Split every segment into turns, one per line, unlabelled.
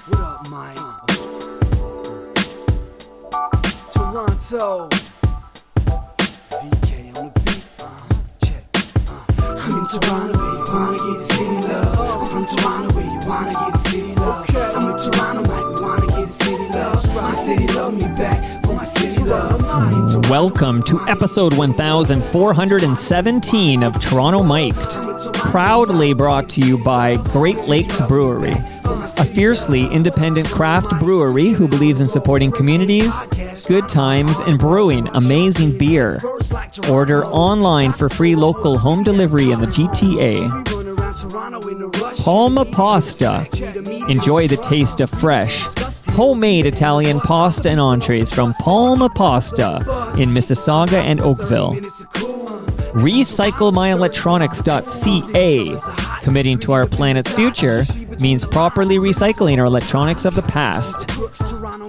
What up, Mike? Toronto. VK on the beat. Check. I'm in Toronto where you wanna get a city love. I'm from Toronto where you wanna get a city love. I'm in Toronto like we wanna get a city love. My city love me back for my city love.
Welcome to episode 1417 of Toronto Mic'd, proudly brought to you by Great Lakes Brewery, a fiercely independent craft brewery who believes in supporting communities, good times, and brewing amazing beer. Order online for free local home delivery in the GTA. Palma Pasta. Enjoy the taste of fresh, homemade Italian pasta and entrees from Palma Pasta in Mississauga and Oakville. RecycleMyElectronics.ca. Committing to our planet's future means properly recycling our electronics of the past.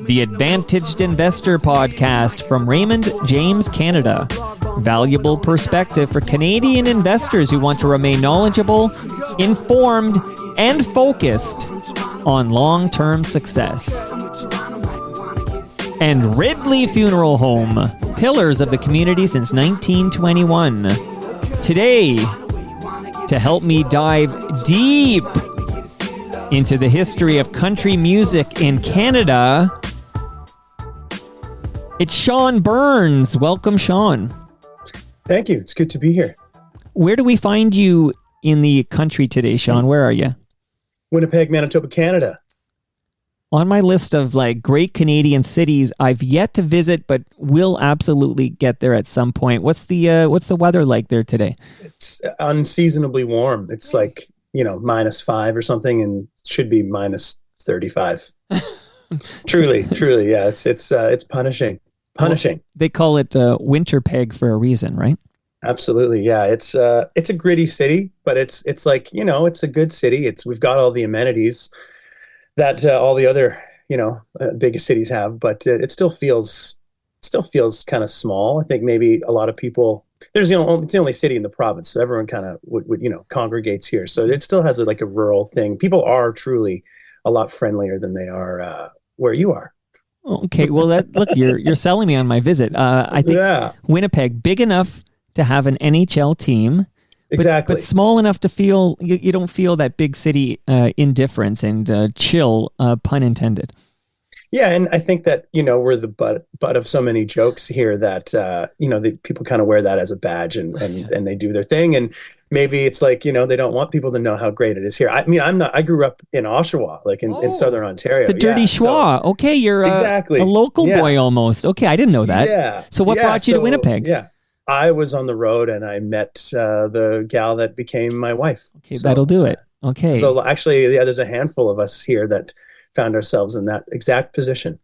The Advantaged Investor Podcast from Raymond James Canada. Valuable perspective for Canadian investors who want to remain knowledgeable, informed, and focused on long-term success. And Ridley Funeral Home, pillars of the community since 1921. Today, to help me dive deep into the history of country music in Canada, it's Sean Burns. Welcome, Sean.
Thank you. It's good to be here.
Where do we find you in the country today, Sean? Where are you?
Winnipeg, Manitoba, Canada.
On my list of great Canadian cities I've yet to visit, but will absolutely get there at some point. What's the weather like there today?
It's unseasonably warm. It's -5 or something, and should be -35. Truly, yeah. It's punishing.
Well, they call it winter peg for a reason, right?
Absolutely, yeah. It's a gritty city, but it's it's a good city. We've got all the amenities that all the other biggest cities have, but it still feels kind of small. I think maybe a lot of people, it's the only city in the province, so everyone kind of would congregates here. So it still has a rural thing. People are truly a lot friendlier than they are where you are.
Okay, well, look, you're selling me on my visit. I think Winnipeg, big enough to have an NHL team.
Exactly.
But small enough to feel, you don't feel that big city indifference and chill, pun intended.
Yeah, and I think that, we're the butt of so many jokes here that, people kind of wear that as a badge and they do their thing. And maybe it's they don't want people to know how great it is here. I mean, I grew up in Oshawa, in Southern Ontario.
The dirty Schwa. So, okay, you're a local boy almost. Okay, I didn't know that.
Yeah.
So what brought you to Winnipeg?
Yeah. I was on the road and I met the gal that became my wife.
Okay, so that'll do it. Okay.
So actually, there's a handful of us here that found ourselves in that exact position.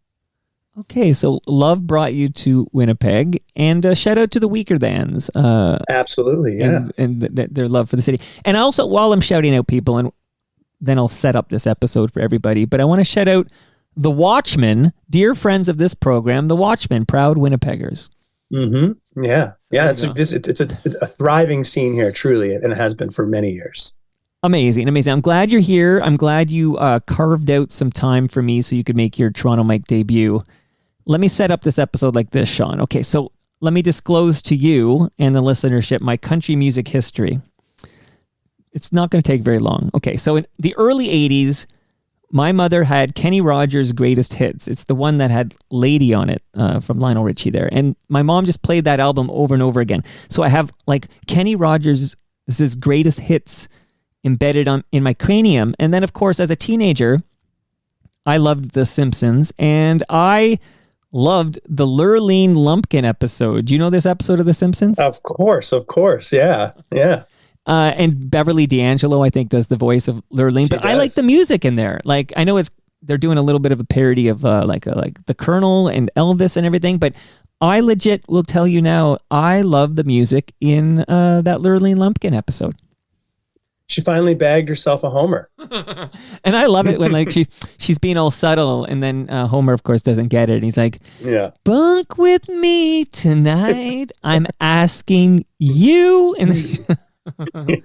Okay, so love brought you to Winnipeg, and shout out to the Weaker Thans.
Absolutely, yeah.
And their love for the city. And also, while I'm shouting out people, and then I'll set up this episode for everybody, but I want to shout out the Watchmen, dear friends of this program, the Watchmen, proud Winnipeggers.
Mm-hmm. Yeah. Yeah. It's a thriving scene here, truly, and it has been for many years.
Amazing. I'm glad you're here. I'm glad you carved out some time for me so you could make your Toronto Mic debut. Let me set up this episode like this, Sean. Okay, so let me disclose to you and the listenership my country music history. It's not going to take very long. Okay, so in the early 80s, my mother had Kenny Rogers' Greatest Hits. It's the one that had Lady on it from Lionel Richie there. And my mom just played that album over and over again. So I have Kenny Rogers' Greatest Hits embedded in my cranium. And then, of course, as a teenager, I loved The Simpsons. And I loved the Lurleen Lumpkin episode. Do you know this episode of The Simpsons?
Of course. Yeah.
And Beverly D'Angelo, I think, does the voice of Lurleen. But I like the music in there. I know they're doing a little bit of a parody of like the Colonel and Elvis and everything. But I legit will tell you now, I love the music in that Lurleen Lumpkin episode.
She finally bagged herself a Homer.
And I love it when she's being all subtle, and then Homer, of course, doesn't get it. And he's like,
"Yeah,
bunk with me tonight. I'm asking you." And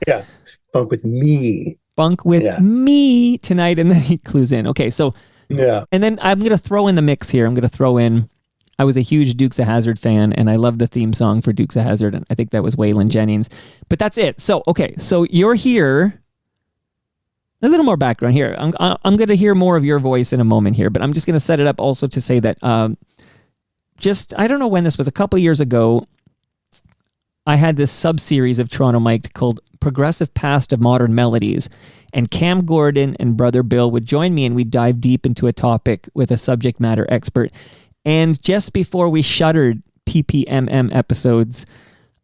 yeah, bunk with me.
Bunk with me tonight. And then he clues in. Okay, so
Yeah.
And then I'm going to throw in the mix here. I'm going to throw in, I was a huge Dukes of Hazzard fan, and I love the theme song for Dukes of Hazzard, and I think that was Waylon Jennings. But that's it. So, okay, so you're here. A little more background here. I'm going to hear more of your voice in a moment here, but I'm just going to set it up also to say that I don't know when this was, a couple of years ago, I had this sub-series of Toronto Mike called Progressive Past of Modern Melodies, and Cam Gordon and Brother Bill would join me, and we'd dive deep into a topic with a subject matter expert. And just before we shuttered PPMM episodes,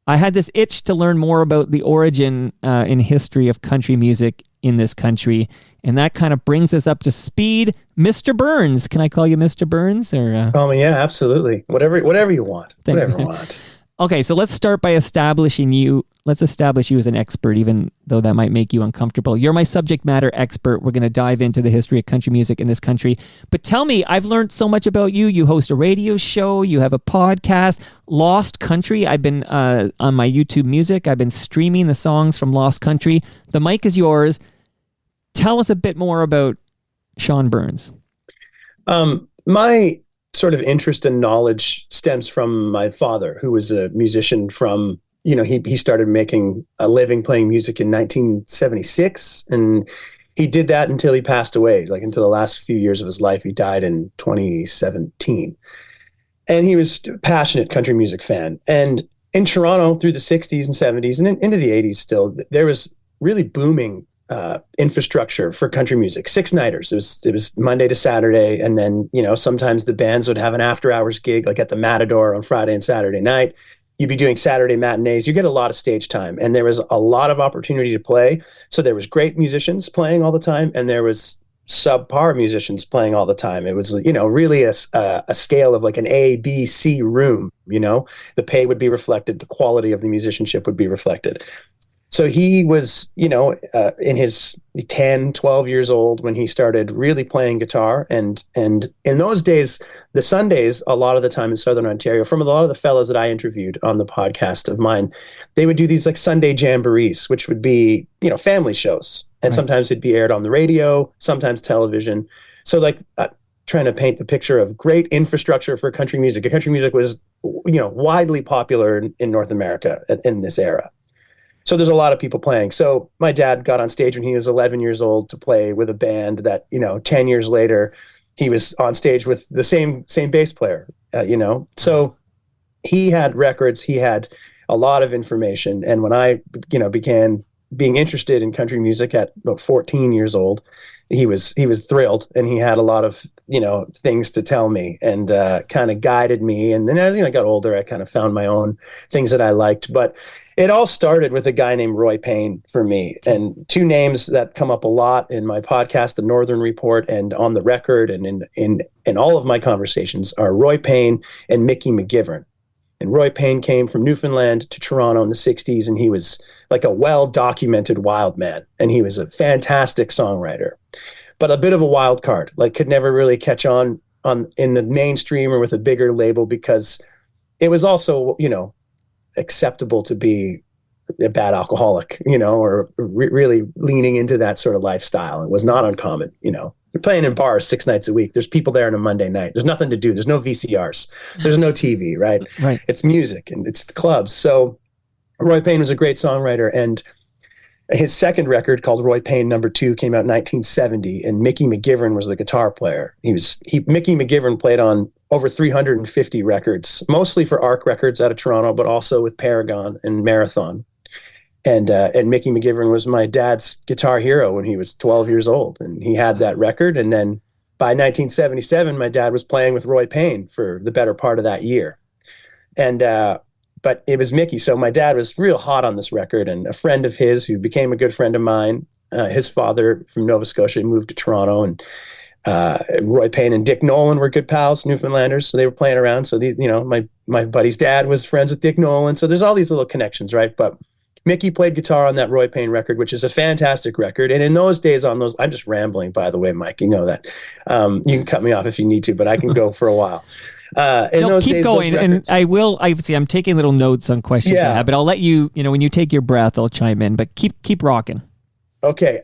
I had this itch to learn more about the origin and history of country music in this country, and that kind of brings us up to speed. Mr. Burns, can I call you Mr. Burns? Or
Yeah, absolutely. Whatever you want.
Thanks.
Whatever you want.
Okay, so let's start by establishing you. Let's establish you as an expert, even though that might make you uncomfortable. You're my subject matter expert. We're going to dive into the history of country music in this country. But tell me, I've learned so much about you. You host a radio show. You have a podcast, Lost Country. I've been on my YouTube Music. I've been streaming the songs from Lost Country. The mic is yours. Tell us a bit more about Sean Burns.
My sort of interest and knowledge stems from my father, who was a musician from, he started making a living playing music in 1976, and he did that until he passed away, like until the last few years of his life. He died in 2017. And he was a passionate country music fan. And in Toronto through the 60s and 70s and into the 80s still, there was really booming infrastructure for country music. Six-nighters. It was Monday to Saturday, and then sometimes the bands would have an after-hours gig, like at the Matador on Friday and Saturday night. You'd be doing Saturday matinees. You get a lot of stage time, and there was a lot of opportunity to play. So there was great musicians playing all the time, and there was subpar musicians playing all the time. It was really a scale of like an A, B, C room. The pay would be reflected, the quality of the musicianship would be reflected. So he was, in his 10, 12 years old when he started really playing guitar. And in those days, the Sundays, a lot of the time in Southern Ontario, from a lot of the fellows that I interviewed on the podcast of mine, they would do these like Sunday jamborees, which would be, family shows. And sometimes it'd be aired on the radio, sometimes television. So like trying to paint the picture of great infrastructure for country music. Country music was, widely popular in North America in this era. So there's a lot of people playing. So my dad got on stage when he was 11 years old to play with a band that, 10 years later, he was on stage with the same bass player, So he had records, he had a lot of information. And when I, began being interested in country music at about 14 years old, he was thrilled, and he had a lot of, things to tell me, and kind of guided me. And then as I got older, I kind of found my own things that I liked. But it all started with a guy named Roy Payne for me, and two names that come up a lot in my podcast, The Northern Report, and on the record, and in all of my conversations, are Roy Payne and Mickey McGivern. And Roy Payne came from Newfoundland to Toronto in the 60s, and he was like a well-documented wild man, and he was a fantastic songwriter, but a bit of a wild card, like could never really catch on in the mainstream or with a bigger label, because it was also, acceptable to be a bad alcoholic, or really leaning into that sort of lifestyle. It was not uncommon, You're playing in bars 6 nights a week. There's people there on a Monday night. There's nothing to do. There's no VCRs. There's no TV, right?
Right.
It's music and it's the clubs. So Roy Payne was a great songwriter, and his second record, called Roy Payne No. 2, came out in 1970, and Mickey McGivern was the guitar player. Mickey McGivern played on over 350 records, mostly for Arc Records out of Toronto, but also with Paragon and Marathon. And Mickey McGivern was my dad's guitar hero when he was 12 years old, and he had that record. And then by 1977, my dad was playing with Roy Payne for the better part of that year. And but it was Mickey. So my dad was real hot on this record, and a friend of his who became a good friend of mine, his father from Nova Scotia moved to Toronto, and Roy Payne and Dick Nolan were good pals, Newfoundlanders. So they were playing around. So my buddy's dad was friends with Dick Nolan. So there's all these little connections, right? But Mickey played guitar on that Roy Payne record, which is a fantastic record. And in those days, I'm just rambling, by the way, Mike, you know that. You can cut me off if you need to, but I can go for a while.
Keep going, and I will. I'm taking little notes on questions I have, but I'll let you. When you take your breath, I'll chime in. But keep rocking.
Okay,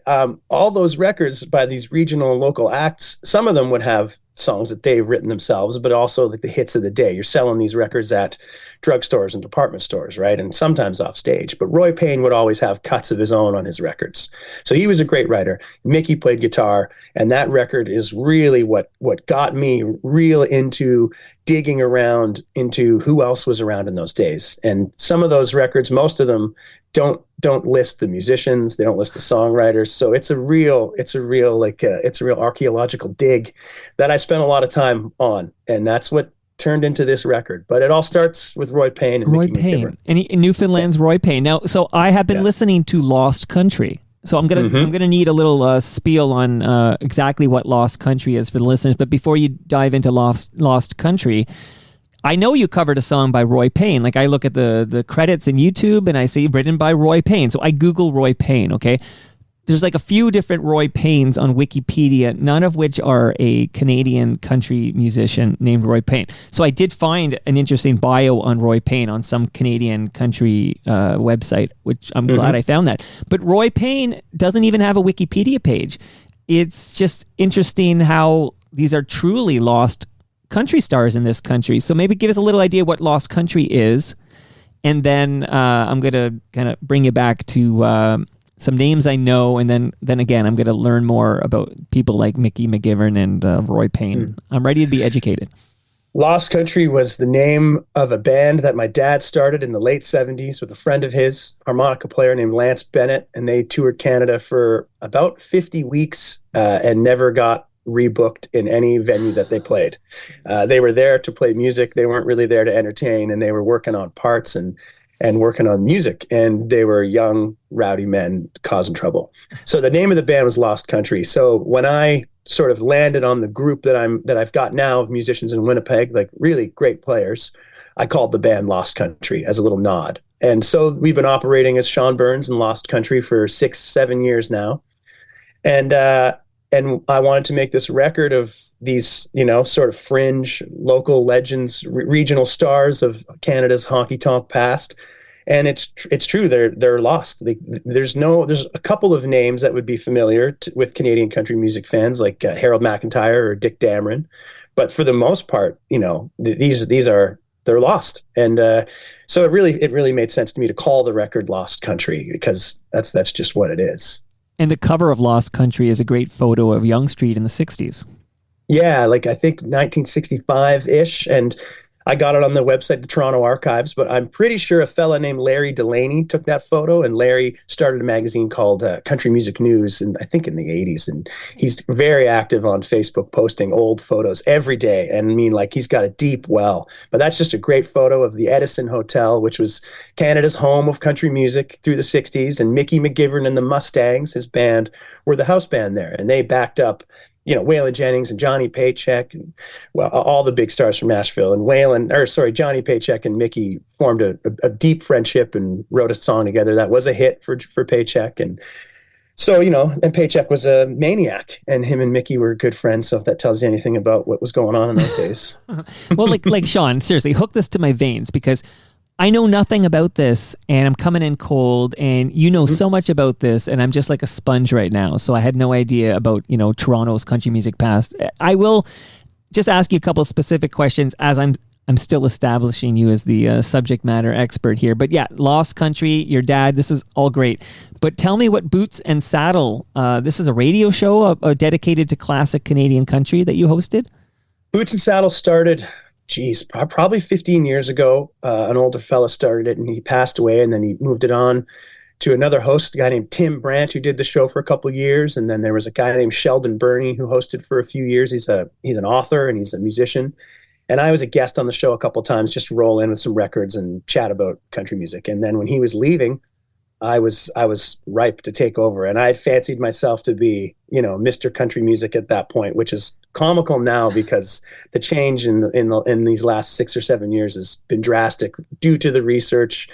all those records by these regional and local acts, some of them would have songs that they've written themselves, but also like the hits of the day. You're selling these records at drugstores and department stores, right? And sometimes off stage. But Roy Payne would always have cuts of his own on his records. So he was a great writer. Mickey played guitar, and that record is really what got me real into digging around into who else was around in those days. And some of those records, most of them don't list the musicians, they don't list the songwriters, so it's a real archaeological dig that I spent a lot of time on, and that's what turned into this record. But it all starts with Roy Payne and
Roy
Mickey
Payne,
McGivern.
and Newfoundland's Roy Payne. Now, so I have been listening to Lost Country. So I'm gonna need a little spiel on exactly what Lost Country is for the listeners. But before you dive into Lost Country, I know you covered a song by Roy Payne. Like I look at the credits in YouTube and I see written by Roy Payne. So I Google Roy Payne, okay? There's like a few different Roy Paynes on Wikipedia, none of which are a Canadian country musician named Roy Payne. So I did find an interesting bio on Roy Payne on some Canadian country website, which I'm glad I found that. But Roy Payne doesn't even have a Wikipedia page. It's just interesting how these are truly lost country stars in this country. So maybe give us a little idea what Lost Country is, and then I'm going to kind of bring you back to some names I know, and then again I'm going to learn more about people like Mickey McGivern and Roy Payne. I'm ready to be educated.
Lost Country was the name of a band that my dad started in the late 70s with a friend of his, harmonica player named Lance Bennett, and they toured Canada for about 50 weeks and never got rebooked in any venue that they played. They were there to play music. They weren't really there to entertain, and they were working on parts and working on music, and they were young, rowdy men causing trouble. So the name of the band was Lost Country. So when I sort of landed on the group that I've got now of musicians in Winnipeg, like really great players, I called the band Lost Country as a little nod. And so we've been operating as Sean Burns and Lost Country for 6-7 years now. And I wanted to make this record of these, sort of fringe local legends, regional stars of Canada's honky tonk past. And it's true, they're lost. There's a couple of names that would be familiar with Canadian country music fans, like Harold McIntyre or Dick Dameron, but for the most part, they're lost. And so it really made sense to me to call the record Lost Country, because that's just what it is.
And the cover of Lost Country is a great photo of Yonge Street in the 60s.
Yeah, like I think 1965-ish. And I got it on the website, the Toronto Archives, but I'm pretty sure a fella named Larry Delaney took that photo, and Larry started a magazine called Country Music News, and I think in the 80s. And he's very active on Facebook, posting old photos every day. And I mean, like, he's got a deep well. But that's just a great photo of the Edison Hotel, which was Canada's home of country music through the 60s. And Mickey McGivern and the Mustangs, his band, were the house band there. And they backed up Waylon Jennings and Johnny Paycheck, and all the big stars from Nashville. And Johnny Paycheck and Mickey formed a deep friendship and wrote a song together that was a hit for Paycheck. And so, and Paycheck was a maniac, and him and Mickey were good friends. So if that tells you anything about what was going on in those days.
Well, like Sean, seriously, hook this to my veins, because I know nothing about this, and I'm coming in cold, and you know so much about this, and I'm just like a sponge right now. So I had no idea about, Toronto's country music past. I will just ask you a couple of specific questions as I'm still establishing you as the subject matter expert here. But yeah, Lost Country, your dad, this is all great. But tell me what Boots and Saddle, this is a radio show dedicated to classic Canadian country that you hosted?
Boots and Saddle started, probably 15 years ago. An older fella started it, and he passed away, and then he moved it on to another host, a guy named Tim Brandt, who did the show for a couple of years. And then there was a guy named Sheldon Burney who hosted for a few years. He's an author, and he's a musician. And I was a guest on the show a couple of times, just to roll in with some records and chat about country music. And then when he was leaving, I was ripe to take over, and I had fancied myself to be, Mr. Country Music at that point, which is comical now because the change in these last 6 or 7 years has been drastic due to the research,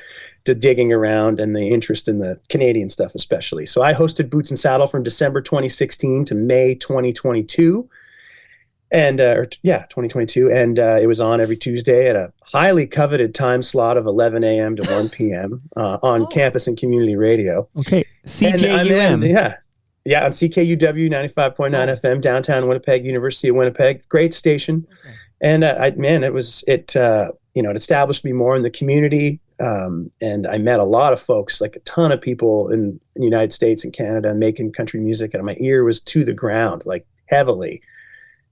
to digging around, and the interest in the Canadian stuff especially. So I hosted Boots and Saddle from December 2016 to May 2022. and 2022, and it was on every Tuesday at a highly coveted time slot of 11 a.m. to 1 p.m. On
Oh,
campus and community radio.
okay.
And I'm in,
CJUM.
yeah, on CKUW 95.9
Oh,
FM, downtown Winnipeg, University of Winnipeg. Great station.
okay.
And it established me more in the community. And I met a lot of folks, like a ton of people in the United States and Canada making country music. And my ear was to the ground, like heavily.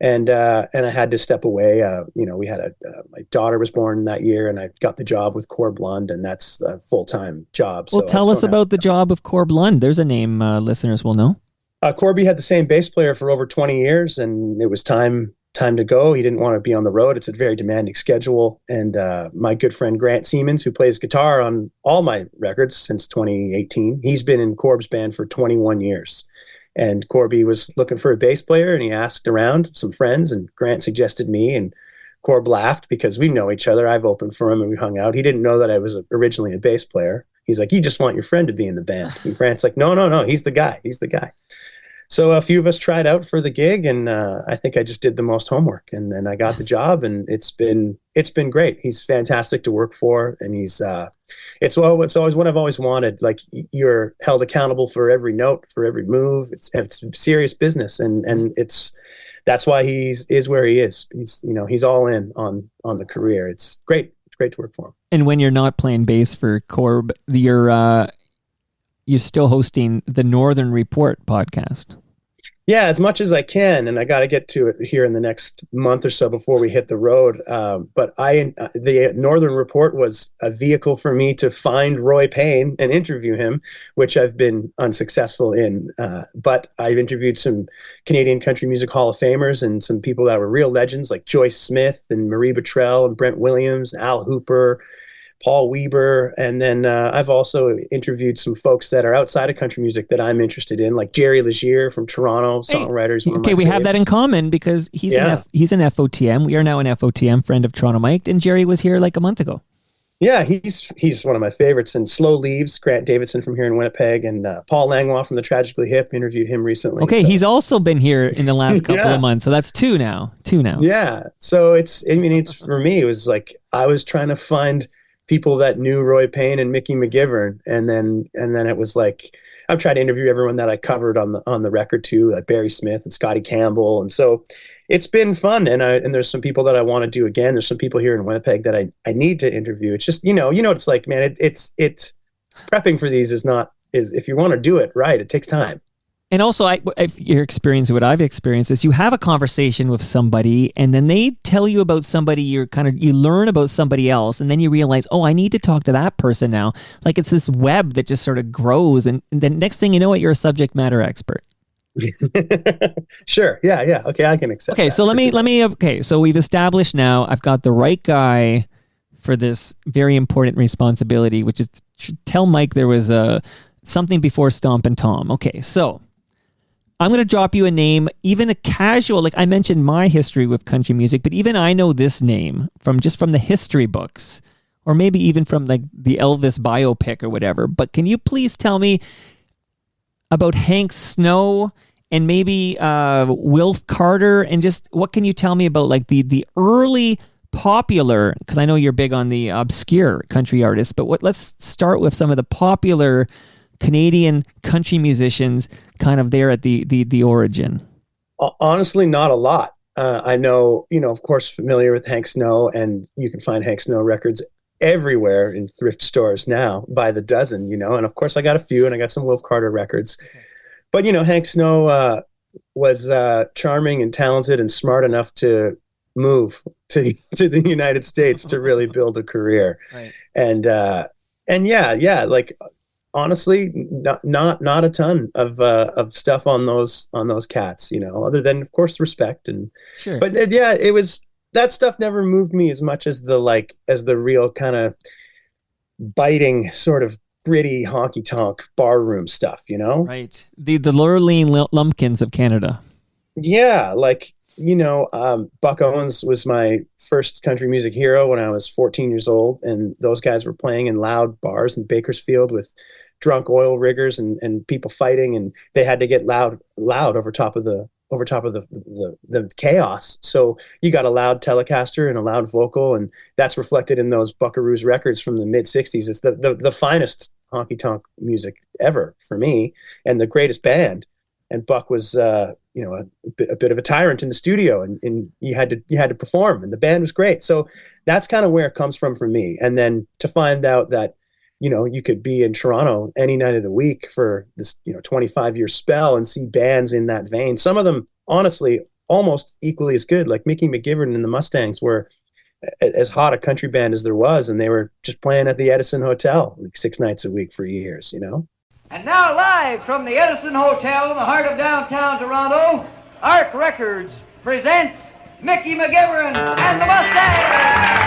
And I had to step away. We had my daughter was born that year, and I got the job with Corb Lund, and that's a full-time job.
Well,
So I
tell
just
us
don't have
about the job of Corb Lund. There's a name listeners will know.
Corby had the same bass player for over 20 years, and it was time to go. He didn't want to be on the road. It's a very demanding schedule. And my good friend Grant Siemens, who plays guitar on all my records since 2018, he's been in Corb's band for 21 years. And Corby was looking for a bass player, and he asked around some friends, and Grant suggested me. And Corb laughed because we know each other. I've opened for him, and we hung out. He didn't know that I was originally a bass player. He's like, "You just want your friend to be in the band." And Grant's like, "No, no, no. He's the guy. He's the guy." So a few of us tried out for the gig, and I think I just did the most homework, and then I got the job, and it's been great. He's fantastic to work for, and it's always what I've always wanted. Like, you're held accountable for every note, for every move. It's serious business, and that's why is where he is. He's all in on the career. It's great. It's great to work for him.
And when you're not playing bass for Corb, you're still hosting the Northern Report podcast.
Yeah, as much as I can, and I got to get to it here in the next month or so before we hit the road. But the Northern Report was a vehicle for me to find Roy Payne and interview him, which I've been unsuccessful in. But I've interviewed some Canadian Country Music Hall of Famers and some people that were real legends, like Joyce Smith and Marie Bottrell and Brent Williams, Al Hooper, Paul Weber. And then I've also interviewed some folks that are outside of country music that I'm interested in, like Jerry Legier from Toronto, songwriters.
Okay, we have that in common because he's an FOTM. We are now an FOTM, friend of Toronto Mike, and Jerry was here like a month ago.
Yeah, he's one of my favorites. And Slow Leaves, Grant Davidson from here in Winnipeg, and Paul Langlois from the Tragically Hip, interviewed him recently.
Okay,
so.
He's also been here in the last couple of months, so that's two now.
Yeah, so it's for me, it was like I was trying to find people that knew Roy Payne and Mickey McGivern, and then it was like I've tried to interview everyone that I covered on the record too, like Barry Smith and Scotty Campbell, and so it's been fun. And there's some people that I want to do again. There's some people here in Winnipeg that I need to interview. It's just it's like, man, it's prepping for these is if you want to do it right, it takes time.
And also, your experience, what I've experienced is you have a conversation with somebody, and then they tell you about somebody. You learn about somebody else, and then you realize, oh, I need to talk to that person now. Like, it's this web that just sort of grows, and then next thing you know, you're a subject matter expert.
Sure. Yeah. Okay, I can accept.
Okay,
that.
so let me. Okay, so we've established now I've got the right guy for this very important responsibility, which is to tell Mike there was something before Stompin' Tom. Okay, so I'm going to drop you a name, even a casual, like I mentioned my history with country music, but even I know this name from the history books, or maybe even from like the Elvis biopic or whatever. But can you please tell me about Hank Snow and maybe Wilf Carter, and just what can you tell me about like the early popular, because I know you're big on the obscure country artists, but let's start with some of the popular Canadian country musicians kind of there at the origin.
Honestly, not a lot. I know, of course, familiar with Hank Snow, and you can find Hank Snow records everywhere in thrift stores now by the dozen, and of course I got a few, and I got some Wilf Carter records. Okay. But, Hank Snow was charming and talented and smart enough to move to the United States to really build a career. Right. And yeah, like, honestly, not a ton of stuff on those cats, other than of course respect and
sure.
But it was that stuff never moved me as much as the real kind of biting sort of gritty honky tonk barroom stuff,
Right. The Lurleen Lumpkins of Canada.
Yeah, like Buck Owens was my first country music hero when I was 14 years old, and those guys were playing in loud bars in Bakersfield with drunk oil riggers and people fighting, and they had to get loud over top of the over top of the chaos. So you got a loud Telecaster and a loud vocal, and that's reflected in those Buckaroos records from the mid '60s. It's the finest honky tonk music ever for me, and the greatest band. And Buck was, a bit of a tyrant in the studio, and you had to perform, and the band was great. So that's kind of where it comes from for me. And then to find out that, you could be in Toronto any night of the week for this, 25-year spell and see bands in that vein. Some of them, honestly, almost equally as good. Like Mickey McGivern and the Mustangs were as hot a country band as there was, and they were just playing at the Edison Hotel like 6 nights a week for years.
And now live from the Edison Hotel in the heart of downtown Toronto, Arc Records presents Mickey McGivern and the Mustangs.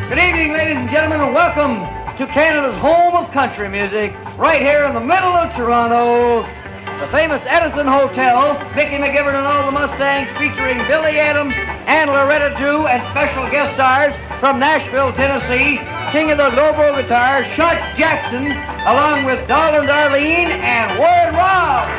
Good evening, ladies and gentlemen, and welcome to Canada's home of country music, right here in the middle of Toronto, the famous Edison Hotel. Mickey McGivern and all the Mustangs, featuring Billy Adams and Loretta Jew, and special guest stars from Nashville, Tennessee, King of the Dobro guitar, Shot Jackson, along with Doll and Darlene and Ward Rob.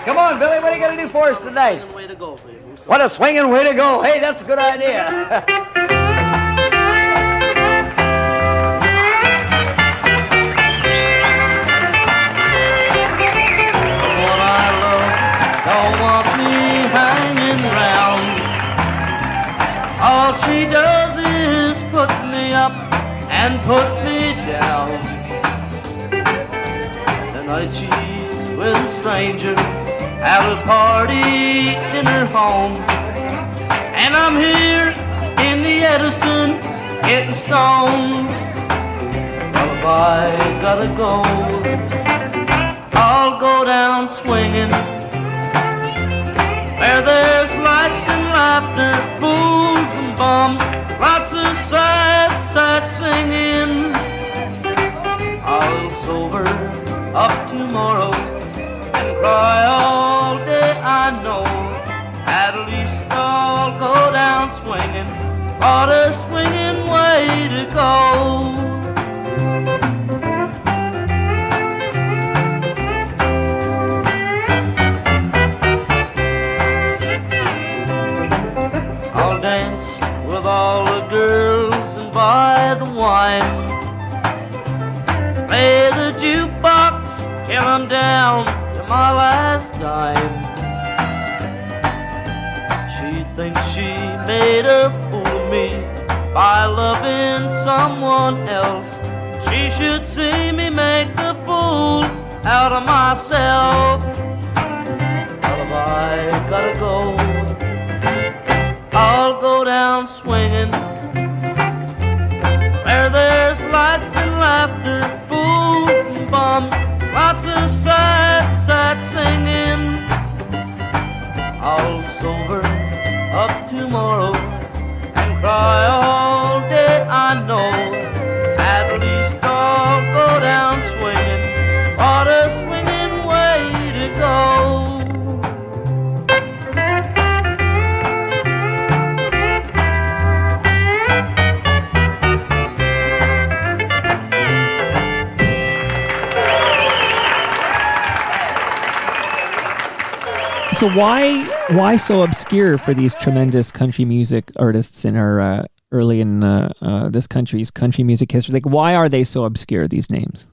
Come on, Billy, what are you going to do for us today? What a swinging way to go. Hey, that's a good idea.
Don't want me hanging round. All she does is put me up and put me down. Tonight she's with a stranger at a party in her home, and I'm here in the Edison getting stoned. Well, if I gotta go, I'll go down swinging where there's lights and laughter, fools and bums, lots of sad, sad singing. I'll sober up tomorrow and cry all day, I know. At least I'll go down swinging, what a swinging way to go. I'll dance with all the girls and buy the wine, play the jukebox till I'm down to my last dime. She thinks she made a fool of me by loving someone else. She should see me make a fool out of myself. Well, if I gotta go, I'll go down swinging where there's lights and laughter, fools and bums, lots of sad, sad singing. I'll sober up tomorrow and cry all day, I know. At least I'll go down swinging, what a swinging way to go.
So why so obscure for these tremendous country music artists in our early in this country's country music history? Like, why are they so obscure, these names?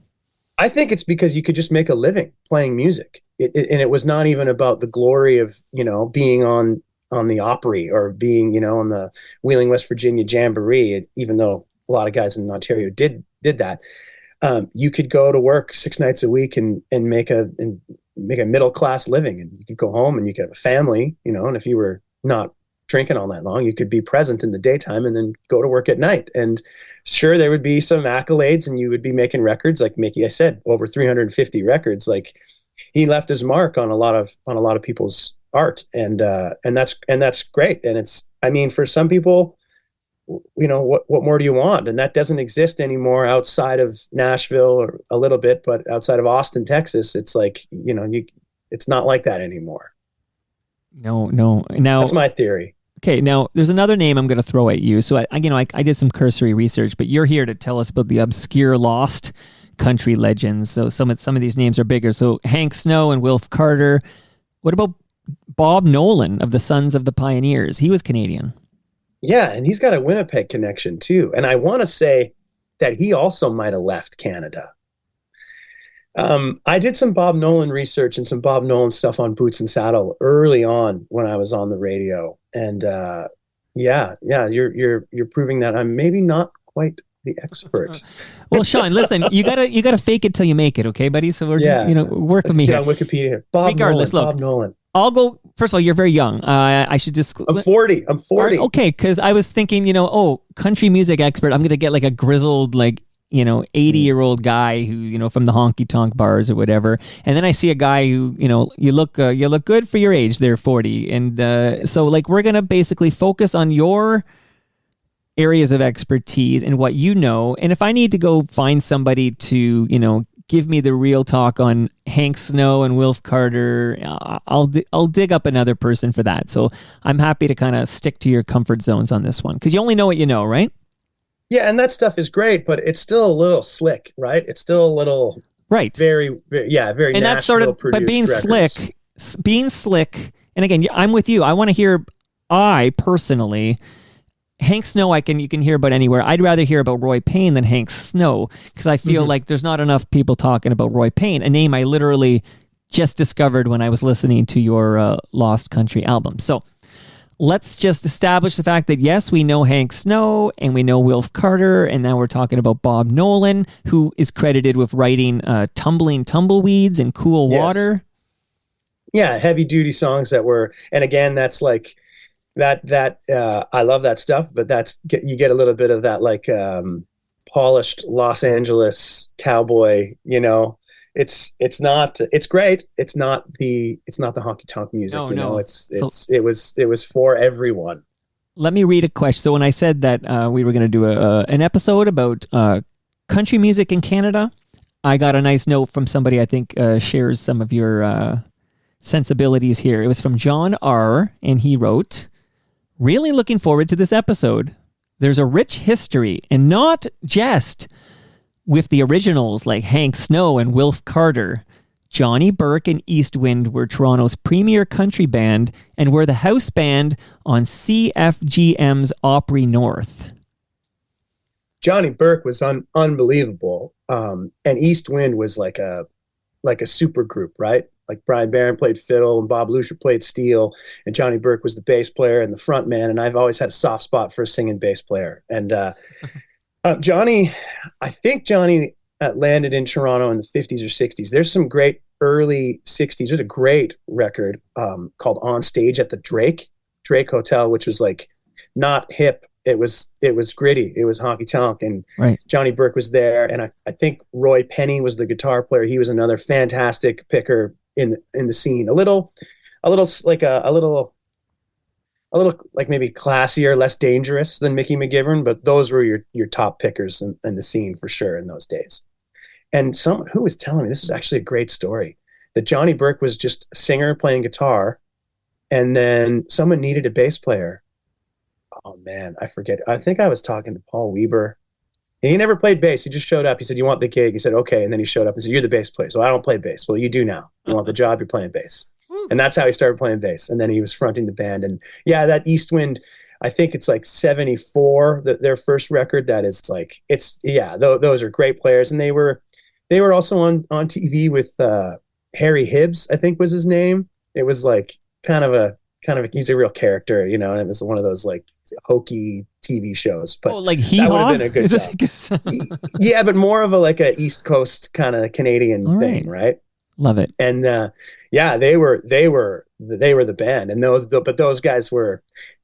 I think it's because you could just make a living playing music. And it was not even about the glory of, being on the Opry or being, on the Wheeling, West Virginia Jamboree, even though a lot of guys in Ontario did that. You could go to work 6 nights a week and make a middle class living, and you could go home and you could have a family, and if you were not drinking all night long. You could be present in the daytime and then go to work at night. And sure, there would be some accolades and you would be making records like Mickey, I said, over 350 records. Like he left his mark on a lot of people's art. And that's great. And it's, I mean, for some people, you know, what more do you want? And that doesn't exist anymore outside of Nashville, or a little bit, but outside of Austin, Texas, it's like, you know, it's not like that anymore.
No. Now
that's my theory.
Okay, now there's another name I'm going to throw at you. So I did some cursory research, but you're here to tell us about the obscure lost country legends. So some of these names are bigger. So Hank Snow and Wilf Carter. What about Bob Nolan of the Sons of the Pioneers? He was Canadian.
Yeah, and he's got a Winnipeg connection too. And I want to say that he also might have left Canada. I did some Bob Nolan research and some Bob Nolan stuff on Boots and Saddle early on when I was on the radio. And yeah, you're proving that I'm maybe not quite the expert.
Well, Sean, listen, you gotta fake it till you make it, okay, buddy? So we're just work with me
here.
Get
on Wikipedia here. Bob Nolan.
I'll go. First of all, you're very young. I should just.
I'm 40.
Okay, because I was thinking, country music expert. I'm gonna get like a grizzled, 80-year-old guy who, from the honky tonk bars or whatever. And then I see a guy who, you look good for your age. They're 40, and so we're gonna basically focus on your areas of expertise and what you know. And if I need to go find somebody to, give me the real talk on Hank Snow and Wilf Carter, I'll dig up another person for that. So I'm happy to kind of stick to your comfort zones on this one, because you only know what you know, right?
Yeah, and that stuff is great, but it's still a little slick, right? It's still a little very, very.
And that's sort of, but being slick. And again, I'm with you. I want to hear. I personally. Hank Snow, you can hear about anywhere. I'd rather hear about Roy Payne than Hank Snow, because I feel like there's not enough people talking about Roy Payne, a name I literally just discovered when I was listening to your Lost Country album. So let's just establish the fact that, yes, we know Hank Snow and we know Wilf Carter, and now we're talking about Bob Nolan, who is credited with writing Tumbling Tumbleweeds and Cool Water.
Yeah, heavy duty songs that were, and again, that's like, that I love that stuff, but you get a little bit of that polished Los Angeles cowboy, it's great. It's not the honky tonk music, it was for everyone.
Let me read a question. So when I said that we were going to do an episode about country music in Canada, I got a nice note from somebody I think shares some of your sensibilities here. It was from John R., and he wrote, "Really looking forward to this episode. There's a rich history, and not just with the originals like Hank Snow and Wilf Carter. Johnny Burke and Eastwind were Toronto's premier country band and were the house band on CFGM's Opry North."
Johnny Burke was unbelievable, and Eastwind was like a super group, right? Like Brian Barron played fiddle and Bob Lucia played steel, and Johnny Burke was the bass player and the front man. And I've always had a soft spot for a singing bass player. And Johnny landed in Toronto in the 50s or 60s. There's some great early 60s. There's a great record called On Stage at the Drake Hotel, which was like not hip. It was gritty. It was honky tonk, and
right.
Johnny Burke was there. And I think Roy Penny was the guitar player. He was another fantastic picker in the scene. A little like maybe classier, less dangerous than Mickey McGivern, but those were your top pickers in the scene for sure in those days. And someone who was telling me, this is actually a great story, that Johnny Burke was just a singer playing guitar, and then someone needed a bass player. Oh man, I forget. I think I was talking to Paul Weber. And he never played bass. He just showed up. He said, "You want the gig?" He said, "Okay." And then he showed up and said, "You're the bass player." So I don't play bass. Well, you do now. You want the job, you're playing bass. And that's how he started playing bass. And then he was fronting the band. And yeah, that Eastwind, I think it's like 74, their first record. That is like, those are great players. And they were also on TV with Harry Hibbs, I think was his name. It was like kind of he's a real character, and it was one of those like hokey TV shows. But
like
that would have been a good job. Yeah, but more of a East Coast kind of Canadian thing, right?
Love it.
And Yeah, they were the band, and but those guys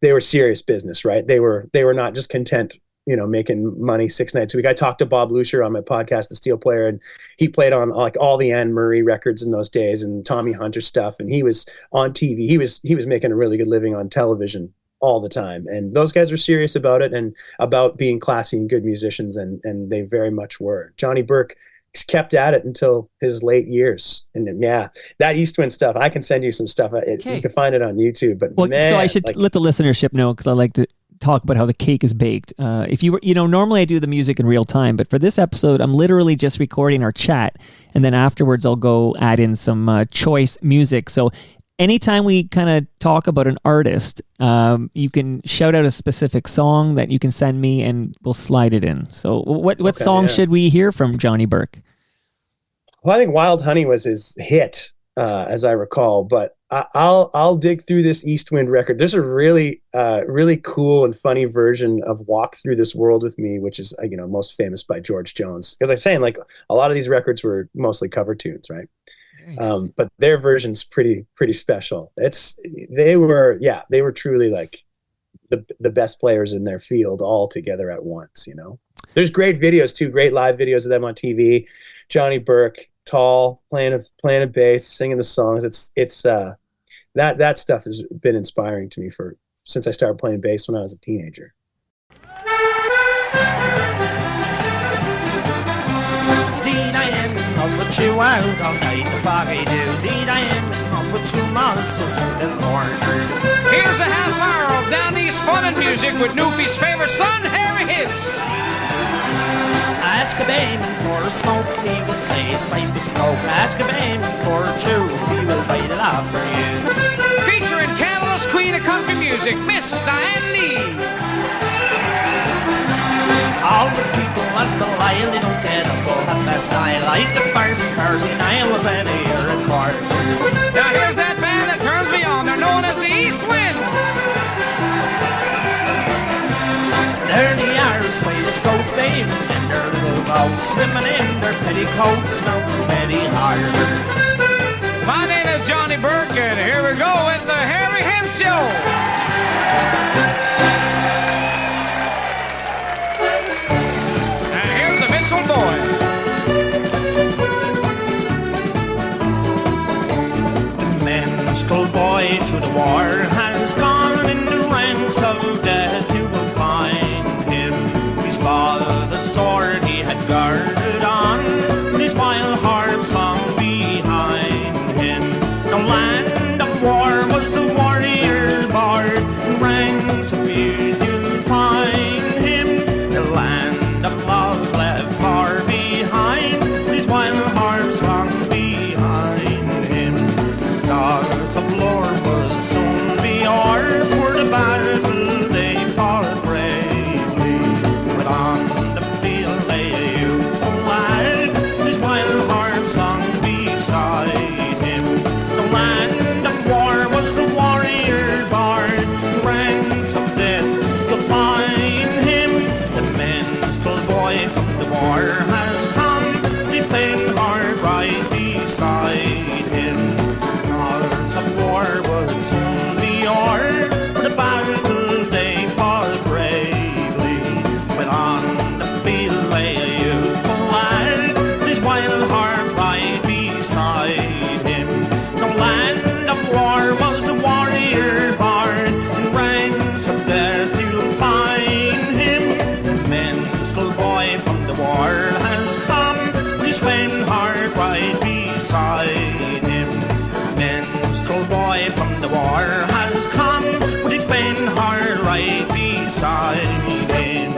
they were serious business, right? They were not just content, making money 6 nights a week. I talked to Bob Lucier on my podcast, The Steel Player, and he played on like all the Anne Murray records in those days and Tommy Hunter stuff, and he was on TV. He was making a really good living on television all the time, and those guys were serious about it and about being classy and good musicians, and they very much were. Johnny Burke kept at it until his late years. And yeah, that East Wind stuff, I can send you some stuff. You can find it on YouTube. But
well, so I should let the listenership know, because I like to talk about how the cake is baked. If you were, normally I do the music in real time, but for this episode, I'm literally just recording our chat, and then afterwards I'll go add in some choice music. So anytime we kind of talk about an artist, you can shout out a specific song that you can send me, and we'll slide it in. So what song should we hear from Johnny Burke?
Well, I think Wild Honey was his hit, as I recall. But I'll dig through this East Wind record. There's a really cool and funny version of Walk Through This World With Me, which is most famous by George Jones. Because I'm saying, like, a lot of these records were mostly cover tunes, right? But their version's pretty special. They were truly like the best players in their field all together at once. There's great videos too, great live videos of them on TV. Johnny Burke, tall, playing a bass, singing the songs. It's that stuff has been inspiring to me since I started playing bass when I was a teenager.
With you out all night, the foggy dew. Deed I am in love with you, muscles in the corner.
Here's a half hour of down east fun and music with Newfie's favorite son, Harry Hibbs.
Ask a bayman for a smoke, he will say his pipe is broke. Ask a bayman for a chew, he will bite it off for you.
Featuring Canada's queen of country music, Miss Diane Lee.
All the people at the lion, they don't get up all half past nine. Like the fires and cars in Iowa, penny or a quarter.
Now here's that band that turns me on. They're known as the East Wind.
They're the Irish way, this goes babe, and their little boats swimming in their petticoats, melting Betty Harbor.
My name is Johnny Burke, and here we go with the Harry Hibbs Show. Boy.
The minstrel boy to the war has gone in the ranks of death. You will find him. He's fought the sword he had guarded on. His wild harp song behind him. The land of war was the warrior bard. In ranks of youth you'll find him. The land of love left far behind, his wild harp song behind him. Gods of lore will soon be o'er, for the battle they fought bravely. But on the field lay a youthful lad, his wild harp song beside him. The land of war was the warrior bard, ranks of death you'll find him. The minstrel boy from the war has come, the famed heart right beside him. Gods of war would soon be o'er, for the battle they fought bravely. When on the field lay a youthful lad, his wild heart right beside him. The land of war was the warrior bard, in ranks of death you'll find him. The minstrel boy from the war has come, his famed heart right beside him. Minstrel boy from the war has come, with his famed heart right beside him.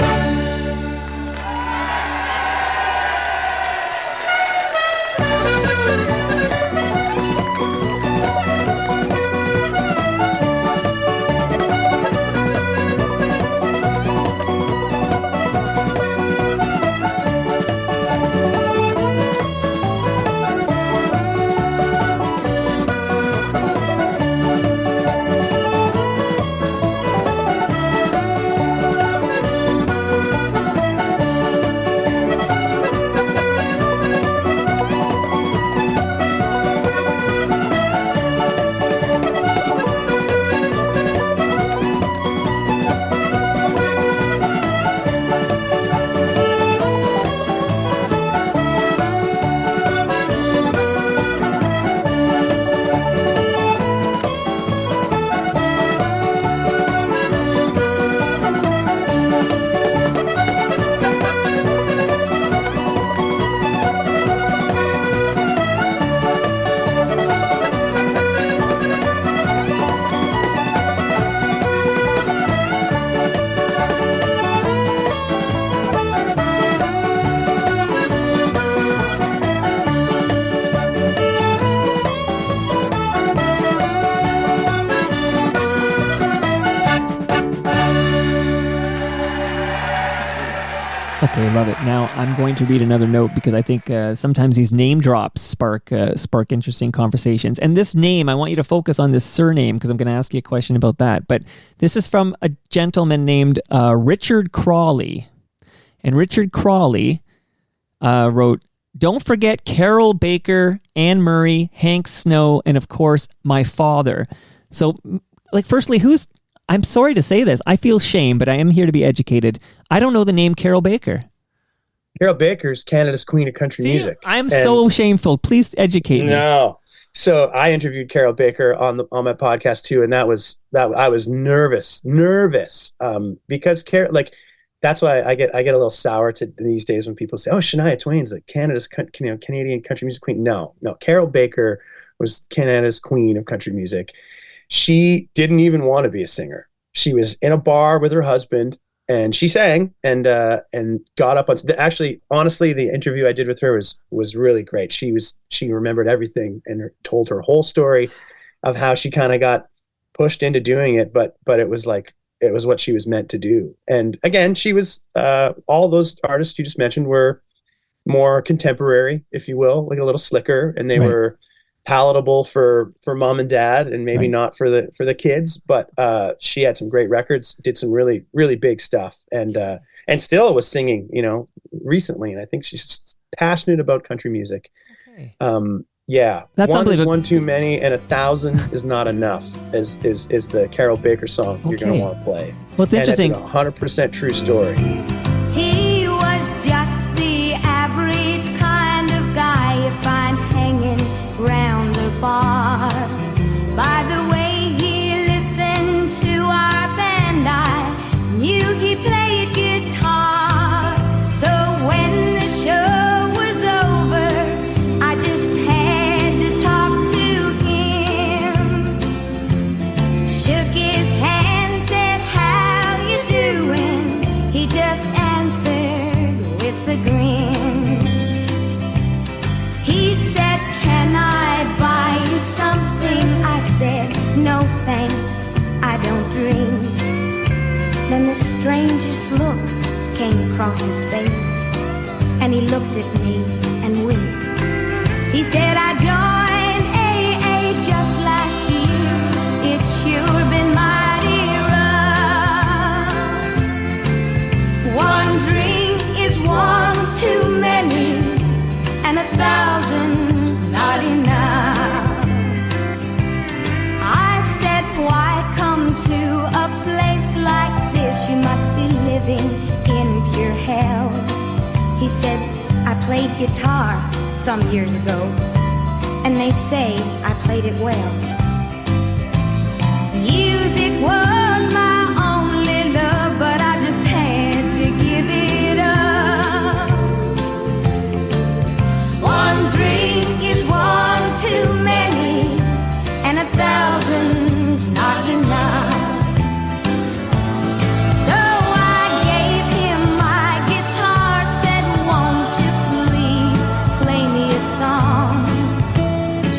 Okay, love it. Now I'm going to read another note because I think sometimes these name drops spark interesting conversations. And this name, I want you to focus on this surname because I'm going to ask you a question about that. But this is from a gentleman named Richard Crawley. And Richard Crawley wrote, "Don't forget Carol Baker, Anne Murray, Hank Snow, and of course, my father." So, firstly, I'm sorry to say this. I feel shame, but I am here to be educated. I don't know the name Carol Baker.
Carol Baker's Canada's Queen of Country Music.
I'm so shameful. Please educate me.
No. So I interviewed Carol Baker on my podcast too, and that I was nervous because that's why I get a little sour these days when people say, "Oh, Shania Twain's Canada's Canadian country music queen." No, Carol Baker was Canada's Queen of Country Music. She didn't even want to be a singer. She was in a bar with her husband, and she sang and got up on. Actually, honestly, the interview I did with her was really great. She remembered everything and told her whole story of how she kind of got pushed into doing it, but it was what she was meant to do. And again, she was all those artists you just mentioned were more contemporary, if you will, like a little slicker, and they were palatable for mom and dad, and maybe not for the kids. But she had some great records, did some really, really big stuff, and still was singing, recently. And I think she's passionate about country music. Okay. Yeah,
that's
one is one too many, and 1,000 is not enough. Is the Carol Baker song you're going to want to play?
Well, it's interesting.
And it's a 100% true story.
He was just the average kind of guy you find hanging round the bar. By the way he listened to our band, I knew he played guitar. So when the show was over, I just had to talk to him. Shook his hand, said, "How you doing?" He just answered with a grin. He said, "Can I buy you something?" I said, "No thanks, I don't drink." Then the strangest look came across his face, and he looked at me and winked. He said, "I joined AA just last year. It's sure been mighty rough. One drink is one too many, and 1,000's not enough." I said, "Why come to a place like this? You must be living in pure hell." He said, "I played guitar some years ago, and they say I played it well. Music was my only love, but I just had to give it up. One drink is one too many, and 1,000's not enough." So I gave him my guitar, said, "Won't you please play me a song?"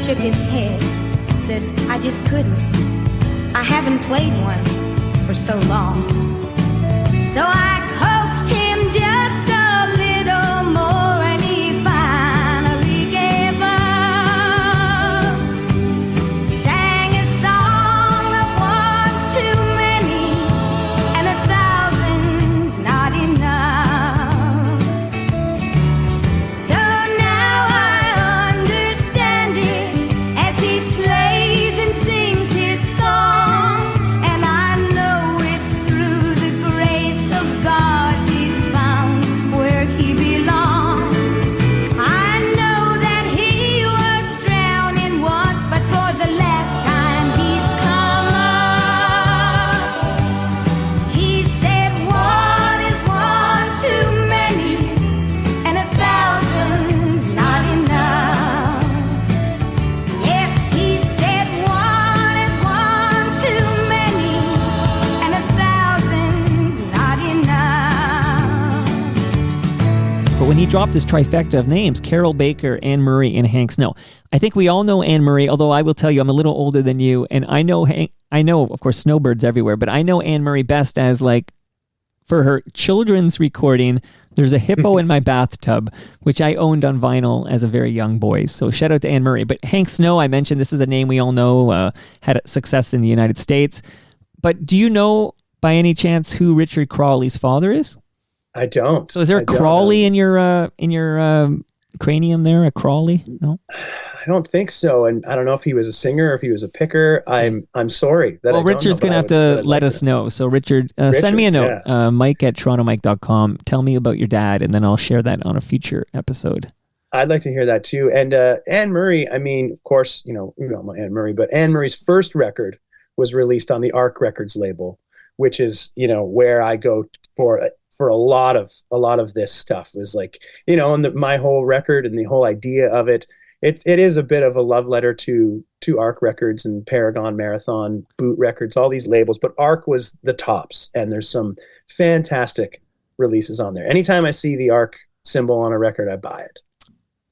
Shook his head, said, "I just couldn't. I haven't played one for so long." So I coaxed him just a little more, and he finally gave up. Sang a song of one's too many, and 1,000's not enough. So now I understand it as he plays and sings his song, and I know it's through the grace of God he's found where he belongs. I know that he was drowning once, but for the last time he's come up. He said, "One is one too many, and 1,000's not enough." Yes, he said, "One is one too many, and 1,000's not enough."
But when he dropped this trifecta of names, Carol Baker, Anne Murray, and Hank Snow, I think we all know Anne Murray, although I will tell you I'm a little older than you, and I know, of course, Snowbirds everywhere, but I know Anne Murray best as for her children's recording, There's a Hippo in My Bathtub, which I owned on vinyl as a very young boy. So shout out to Anne Murray. But Hank Snow, I mentioned, this is a name we all know, had success in the United States. But do you know by any chance who Richard Crawley's father is?
I don't.
So is there a Crawley in your cranium there? A Crawley? No,
I don't think so. And I don't know if he was a singer or if he was a picker. I'm sorry.
Well, Richard's going to have to let us know. So Richard, send me a note, Mike at torontomike.com. Tell me about your dad, and then I'll share that on a future episode.
I'd like to hear that too. And Anne Murray, I mean, of course, you know my Anne Murray, but Anne Murray's first record was released on the Arc Records label, which is, you know, where I go for a lot of this stuff. Is like, you know, and my whole record and the whole idea of it is a bit of a love letter to Arc Records and Paragon, Marathon, Boot Records, all these labels. But Arc was the tops, and there's some fantastic releases on there. Anytime I see the Arc symbol on a record, I buy it.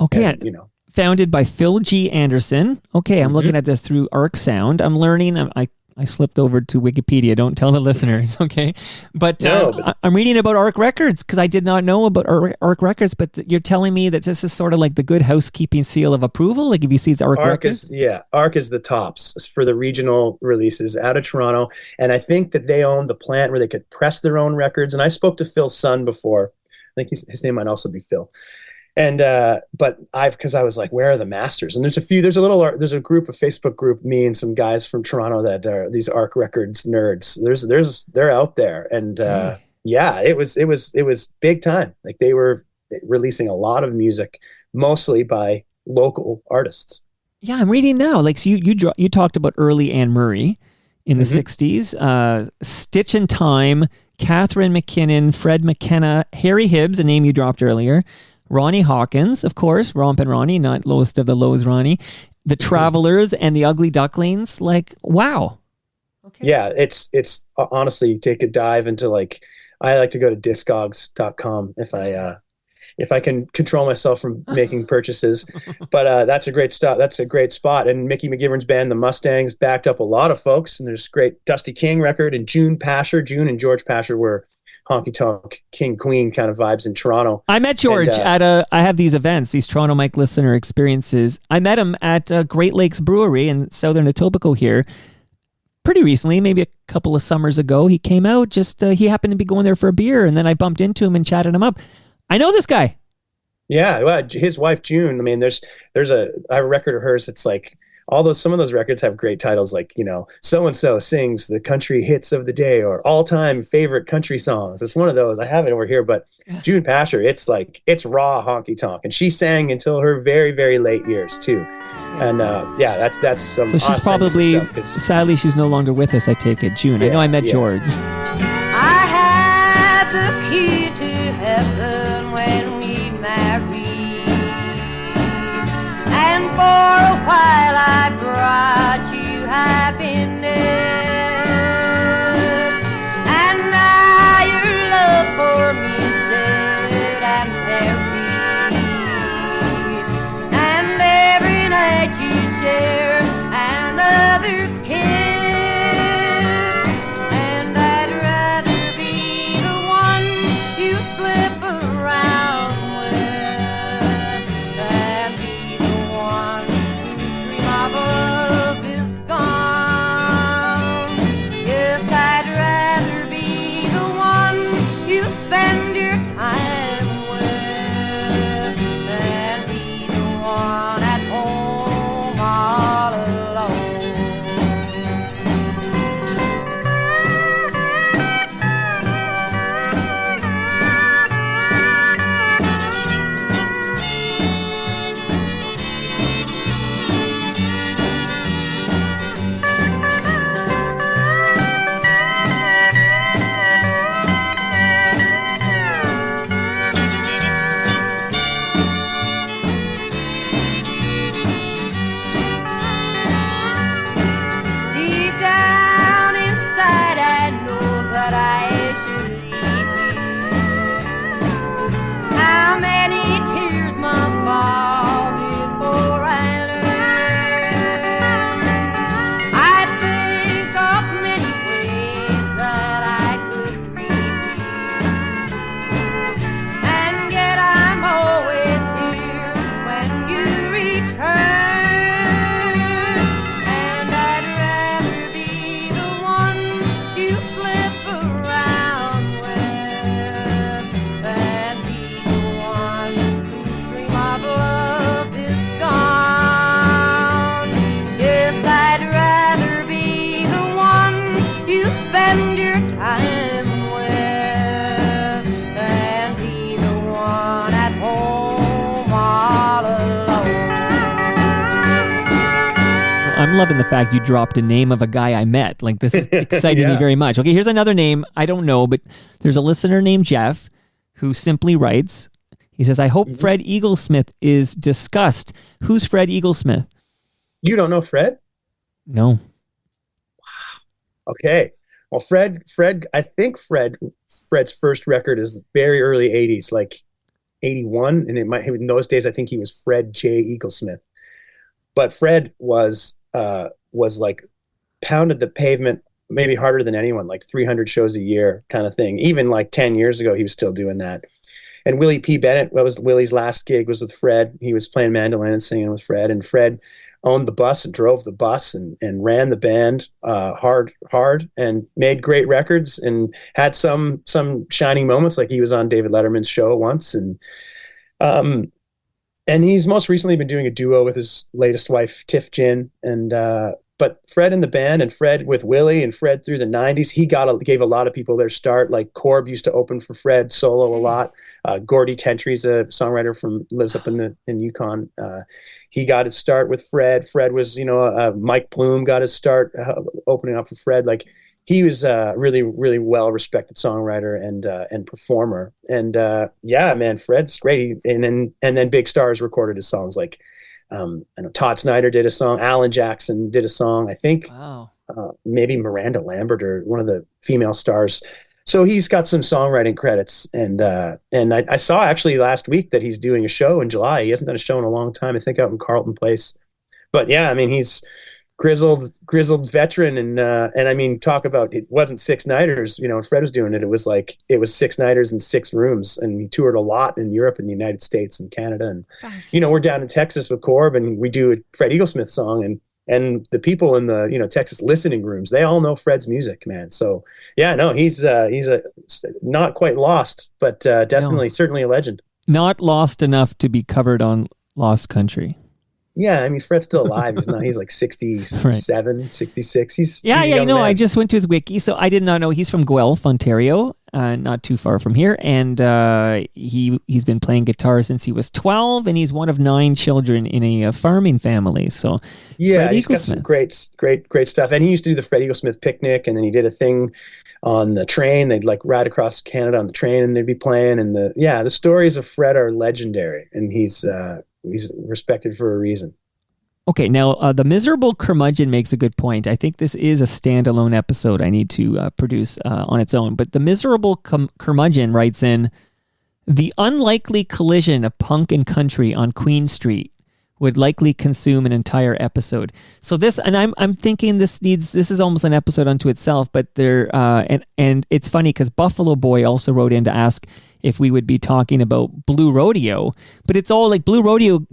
Okay,
and, you know,
founded by Phil G. Anderson. Okay, I'm looking at this through Arc Sound. I'm learning. I slipped over to Wikipedia. Don't tell the listeners, okay? But I'm reading about Arc Records because I did not know about Arc Records, but you're telling me that this is sort of like the good housekeeping seal of approval? Like if you see Arc Records?
Arc is the tops for the regional releases out of Toronto. And I think that they own the plant where they could press their own records. And I spoke to Phil's son before. I think his name might also be Phil. And but because I was like, where are the masters? And there's a group, a Facebook group, me and some guys from Toronto that are these Arc Records nerds. They're out there, and it was big time. Like they were releasing a lot of music, mostly by local artists. Yeah,
I'm reading now. Like so you talked about early Anne Murray in the '60s, Stitch in Time, Catherine McKinnon, Fred McKenna, Harry Hibbs, a name you dropped earlier. Ronnie Hawkins, of course, Rompin' Ronnie, not lowest of the lows Ronnie, The Travelers, and the Ugly Ducklings. Like, wow.
Okay. Yeah, it's honestly, you take a dive into like, I like to go to discogs.com if I can control myself from making purchases. But that's a great stop. That's a great spot. And Mickey McGivern's band, the Mustangs, backed up a lot of folks. And there's great Dusty King record, and June and George Pasher were honky tonk king queen kind of vibes in Toronto.
I met George I have these events, these Toronto Mike listener experiences. I met him at Great Lakes Brewery in Southern Etobicoke here pretty recently, maybe a couple of summers ago. He came out, he happened to be going there for a beer, and then I bumped into him and chatted him up. I know this guy.
Yeah, well, his wife June, I mean, I have a record of hers. It's like some of those records have great titles, like, you know, so-and-so sings the country hits of the day or all-time favorite country songs. It's one of those. I have it over here, but June Pasher, it's raw honky tonk. And she sang until her very, very late years too. And that's some.
So she's probably, sadly, she's no longer with us, I take it. June, I know I met George.
I had the key to heaven when we married. And for a while I brought you happiness, and now your love for me is dead and buried. And every night you share another's kiss, and I'd rather be the one you slip around with than be the one
I'm loving the fact you dropped a name of a guy I met. Like, this is exciting me
Yeah.
very much. Okay, here's another name. I don't know, but there's a listener named Jeff who simply writes, he says, I hope Fred Eaglesmith is discussed. Who's Fred Eaglesmith?
You don't know Fred?
No.
Okay. Well, I think Fred's first record is very early 80s, like 81. And in those days, I think he was Fred J. Eaglesmith. But Fred was like pounded the pavement maybe harder than anyone, like 300 shows a year kind of thing. Even like 10 years ago, he was still doing that. And Willie P. Bennett, that was Willie's last gig, was with Fred. He was playing mandolin and singing with Fred. And Fred owned the bus and drove the bus and ran the band hard and made great records and had some shining moments, like he was on David Letterman's show once. And he's most recently been doing a duo with his latest wife, Tiff Gin. But Fred in the band, and Fred with Willie, and Fred through the 90s, he gave a lot of people their start. Like Corb used to open for Fred solo a lot. Gordy Tentry's a songwriter lives up in Yukon. He got his start with Fred. Fred was, Mike Bloom got his start opening up for Fred. Like, he was a really, really well-respected songwriter and performer. And yeah, man, Fred's great. And then big stars recorded his songs. Like, I know Todd Snyder did a song. Alan Jackson did a song. I think maybe Miranda Lambert or one of the female stars. So he's got some songwriting credits. And I saw actually last week that he's doing a show in July. He hasn't done a show in a long time, I think out in Carlton Place. But yeah, I mean, he's grizzled veteran. And I mean, talk about, it wasn't six nighters, when Fred was doing it, it was six nighters in 6 rooms, and he toured a lot in Europe and the United States and Canada. And, we're down in Texas with Corb, and we do a Fred Eaglesmith song, and the people in the, Texas listening rooms, they all know Fred's music, man. So yeah, no, he's a not quite lost, but definitely, certainly a legend.
Not lost enough to be covered on Lost Country.
Yeah, I mean, Fred's still alive. He's like 67, 66. He's a young man.
I just went to his wiki, so I did not know he's from Guelph, Ontario, not too far from here, and he's been playing guitar since he was 12, and he's one of 9 children in a farming family. So
yeah, he's got some great stuff. And he used to do the Fred Eaglesmith picnic, and then he did a thing on the train. They'd like ride across Canada on the train, and they'd be playing. And the stories of Fred are legendary, and he's respected for a reason.
Okay, now the Miserable Curmudgeon makes a good point. I think this is a standalone episode I need to produce on its own. But the Miserable Curmudgeon writes in, the unlikely collision of punk and country on Queen Street would likely consume an entire episode. So this, and I'm thinking this is almost an episode unto itself. But and it's funny because Buffalo Boy also wrote in to ask if we would be talking about Blue Rodeo, but it's all like Blue Rodeo.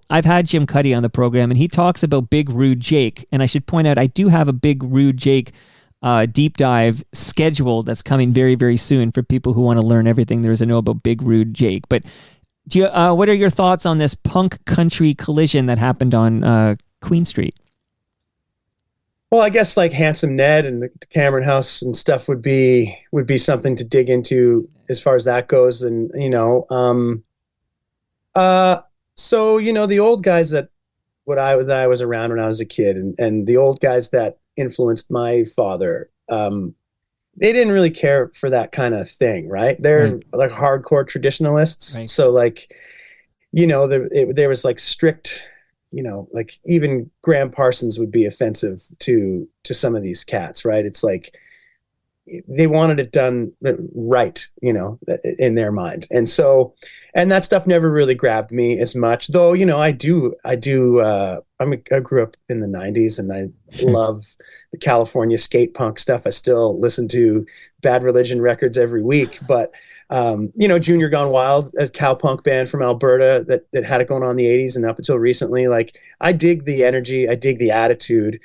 I've had Jim Cuddy on the program, and he talks about Big Rude Jake. And I should point out, I do have a Big Rude Jake deep dive schedule that's coming very, very soon for people who want to learn everything there is to know about Big Rude Jake. But do you, what are your thoughts on this punk country collision that happened on Queen Street?
Well, I guess like Handsome Ned and the Cameron House and stuff would be something to dig into as far as that goes. And so the old guys that I was around when I was a kid, and the old guys that influenced my father, they didn't really care for that kind of thing, right? They're like hardcore traditionalists. Right. So like, there was like strict, like even Graham Parsons would be offensive to some of these cats, right? It's like they wanted it done right, in their mind. And so, and that stuff never really grabbed me as much, though, I grew up in the 90s, and I love the California skate punk stuff. I still listen to Bad Religion records every week, but Junior Gone Wild, a cowpunk band from Alberta that had it going on in the 80s and up until recently. Like, I dig the energy, I dig the attitude,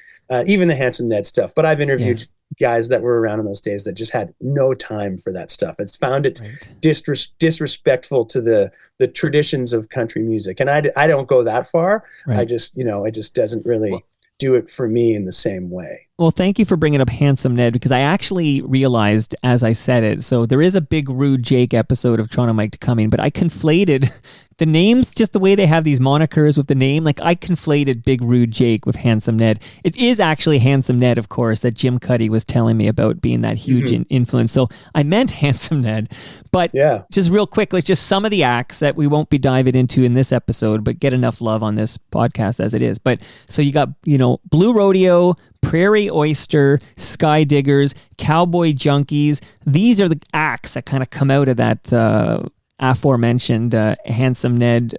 even the Handsome Ned stuff. But I've interviewed guys that were around in those days that just had no time for that stuff. It's found it disrespectful to the traditions of country music. And I don't go that far. Right. I just, it just doesn't really do it for me in the same way.
Well, thank you for bringing up Handsome Ned, because I actually realized as I said it. So there is a Big Rude Jake episode of Toronto Mike coming, but I conflated the names, just the way they have these monikers with the name. Like, I conflated Big Rude Jake with Handsome Ned. It is actually Handsome Ned, of course, that Jim Cuddy was telling me about being that huge influence. So I meant Handsome Ned. But just real quick, like just some of the acts that we won't be diving into in this episode, but get enough love on this podcast as it is. But so you got, Blue Rodeo, Prairie Oyster, Sky Diggers, Cowboy Junkies. These are the acts that kind of come out of that aforementioned Handsome Ned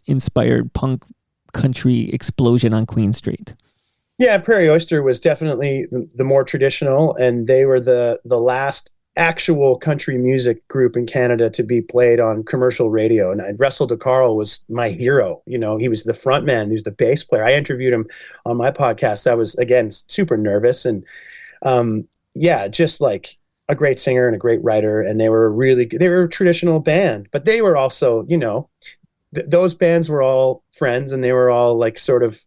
inspired punk country explosion on Queen Street.
Yeah, Prairie Oyster was definitely the more traditional, and they were the last actual country music group in Canada to be played on commercial radio. And Russell DeCarl was my hero. He was the front man, he was the bass player. I interviewed him on my podcast. I was, again, super nervous, and just like a great singer and a great writer. And they were a traditional band, but they were also, those bands were all friends, and they were all like sort of,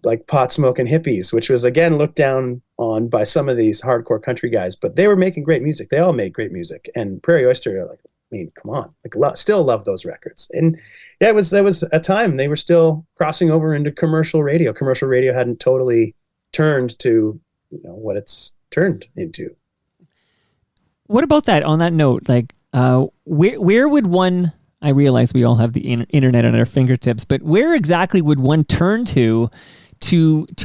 like pot smoking hippies, which was, again, looked down on by some of these hardcore country guys, but they were making great music. They all made great music. And Prairie Oyster, like, I mean, come on, like, still love those records. And yeah, that was a time they were still crossing over into commercial radio. Commercial radio hadn't totally turned to, what it's turned into.
What about that? On that note, like, where would one? I realize we all have the internet at our fingertips, but where exactly would one turn to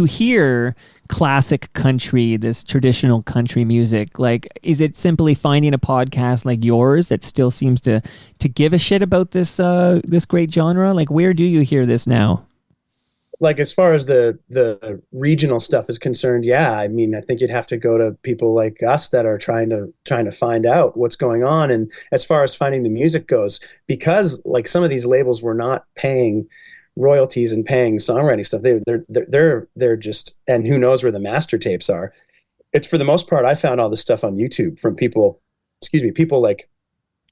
hear classic country, this traditional country music? Like, is it simply finding a podcast like yours that still seems to give a shit about this great genre? Like, where do you hear this now?
Like, as far as the regional stuff is concerned, yeah, I mean, I think you'd have to go to people like us that are trying to find out what's going on. And as far as finding the music goes, because like some of these labels were not paying royalties and paying songwriting stuff, they're just, and who knows where the master tapes are. It's, for the most part, I found all this stuff on YouTube from people like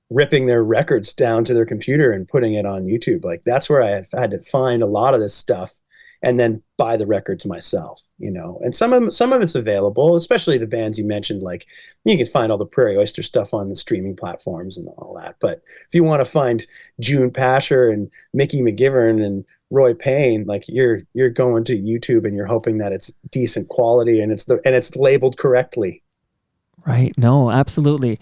ripping their records down to their computer and putting it on YouTube. Like, that's where I had to find a lot of this stuff, and then buy the records myself, and some of it's available, especially the bands you mentioned. Like, you can find all the Prairie Oyster stuff on the streaming platforms and all that. But if you want to find June Pasher and Mickey McGivern and Roy Payne, like, you're going to YouTube and you're hoping that it's decent quality and it's labeled correctly.
Right. No, absolutely.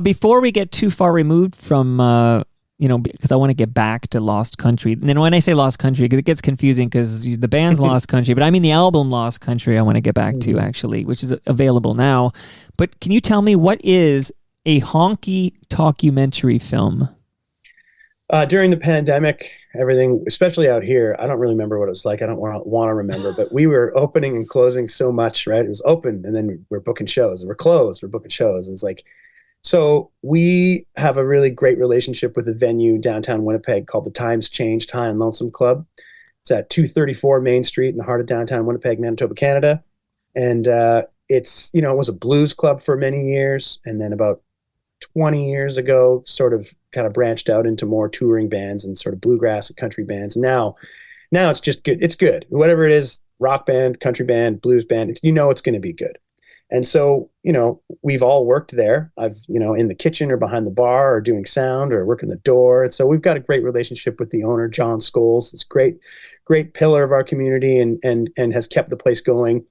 Before we get too far removed from because I want to get back to Lost Country. And then when I say Lost Country, because it gets confusing, because the band's Lost Country, but I mean the album Lost Country I want to get back to, actually, which is available now. But can you tell me, what is a honky documentary film?
During the pandemic, everything, especially out here, I don't really remember what it was like. I don't want to remember, but we were opening and closing so much, right? It was open, and then we're booking shows. We're closed, we're booking shows. It's like, so we have a really great relationship with a venue downtown Winnipeg called the Times Changed High and Lonesome Club. It's at 234 Main Street in the heart of downtown Winnipeg, Manitoba, Canada. And it was a blues club for many years. And then about 20 years ago, sort of kind of branched out into more touring bands and sort of bluegrass and country bands. Now it's just good. It's good. Whatever it is, rock band, country band, blues band, it's going to be good. And so, we've all worked there. I've, in the kitchen or behind the bar or doing sound or working the door. And so we've got a great relationship with the owner, John Scholes. It's great pillar of our community and has kept the place going.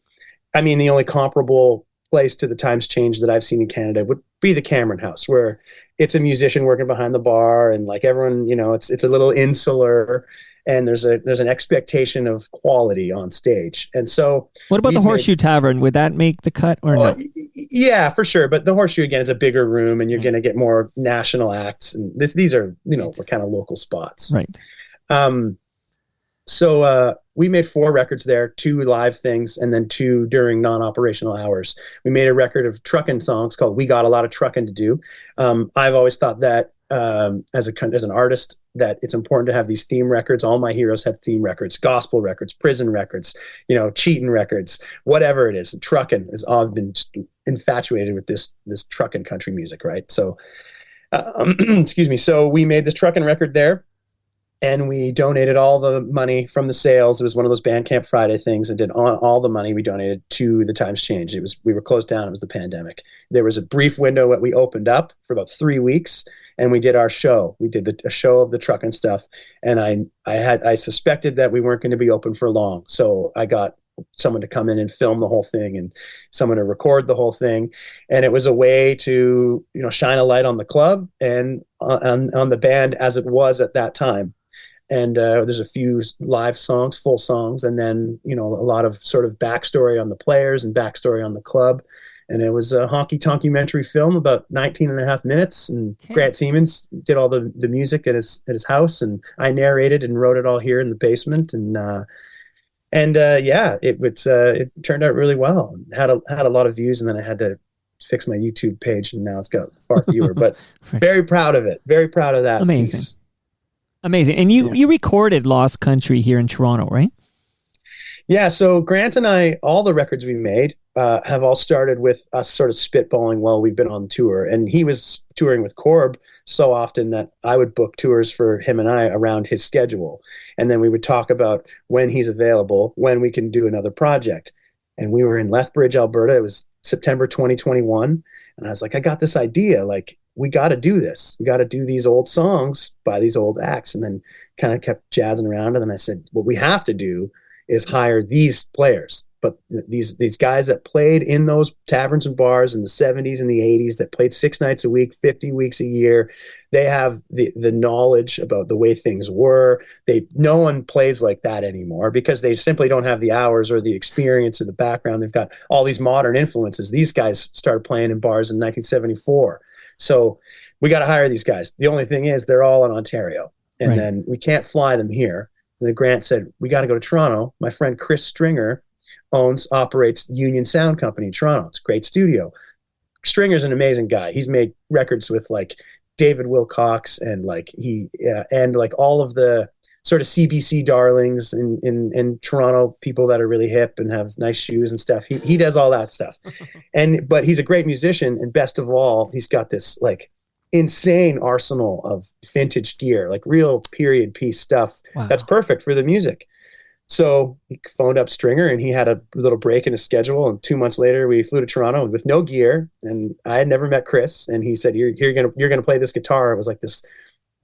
I mean, the only comparable place to the Times Change that I've seen in Canada would be the Cameron House, where it's a musician working behind the bar, and like everyone, it's a little insular, and there's an expectation of quality on stage. And so,
what about the Horseshoe Tavern? Would that make the cut or no?
Yeah, for sure. But the Horseshoe, again, is a bigger room, and you're going to get more national acts. And these are, kind of local spots.
Right.
So we made 4 records there, 2 live things, and then 2 during non-operational hours. We made a record of trucking songs called "We Got a Lot of Trucking to Do." I've always thought that as an artist, that it's important to have these theme records. All my heroes have theme records: gospel records, prison records, cheating records, whatever it is. Trucking is, I've been just infatuated with this trucking country music, right? So, excuse me. So we made this trucking record there. and we donated all the money from the sales. It was one of those Bandcamp Friday things, and did all the money we donated to the Times Change. We were closed down. It was the pandemic. There was a brief window that we opened up for about 3 weeks, and we did our show. We did a show of the truck and stuff, and I suspected that we weren't going to be open for long, so I got someone to come in and film the whole thing, and someone to record the whole thing, and it was a way to shine a light on the club and on the band as it was at that time. And there's a few live songs, full songs, and then a lot of sort of backstory on the players and backstory on the club. And it was a honky-tonky-mentary film, about 19 and a half minutes. And Grant Siemens did all the music at his house, and I narrated and wrote it all here in the basement. It turned out really well. Had a lot of views, and then I had to fix my YouTube page, and now it's got far fewer. But very proud of it. Very proud of that.
Amazing.
Piece.
Amazing. And you recorded Lost Country here in Toronto, right?
Yeah. So Grant and I, all the records we made have all started with us sort of spitballing while we've been on tour. And he was touring with Corb so often that I would book tours for him and I around his schedule. And then we would talk about when he's available, when we can do another project. And we were in Lethbridge, Alberta. It was September 2021. And I was like, I got this idea. Like, we got to do this. We got to do these old songs by these old acts. And then kind of kept jazzing around. And then I said, what we have to do is hire these players. But these guys that played in those taverns and bars in the 70s and the 80s, that played 6 nights a week, 50 weeks a year, they have the knowledge about the way things were. No one plays like that anymore because they simply don't have the hours or the experience or the background. They've got all these modern influences. These guys started playing in bars in 1974. So we got to hire these guys. The only thing is they're all in Ontario, and then we can't fly them here. And then Grant said, we got to go to Toronto. My friend Chris Stringer operates Union Sound Company in Toronto. It's a great studio. Stringer's an amazing guy. He's made records with like David Wilcox and all of the sort of CBC darlings in Toronto, people that are really hip and have nice shoes and stuff. He does all that stuff. But he's a great musician, and best of all, he's got this like insane arsenal of vintage gear, like real period piece stuff. Wow. That's perfect for the music. So he phoned up Stringer, and he had a little break in his schedule. And 2 months later, we flew to Toronto with no gear. And I had never met Chris. And he said, "You're gonna play this guitar." It was like this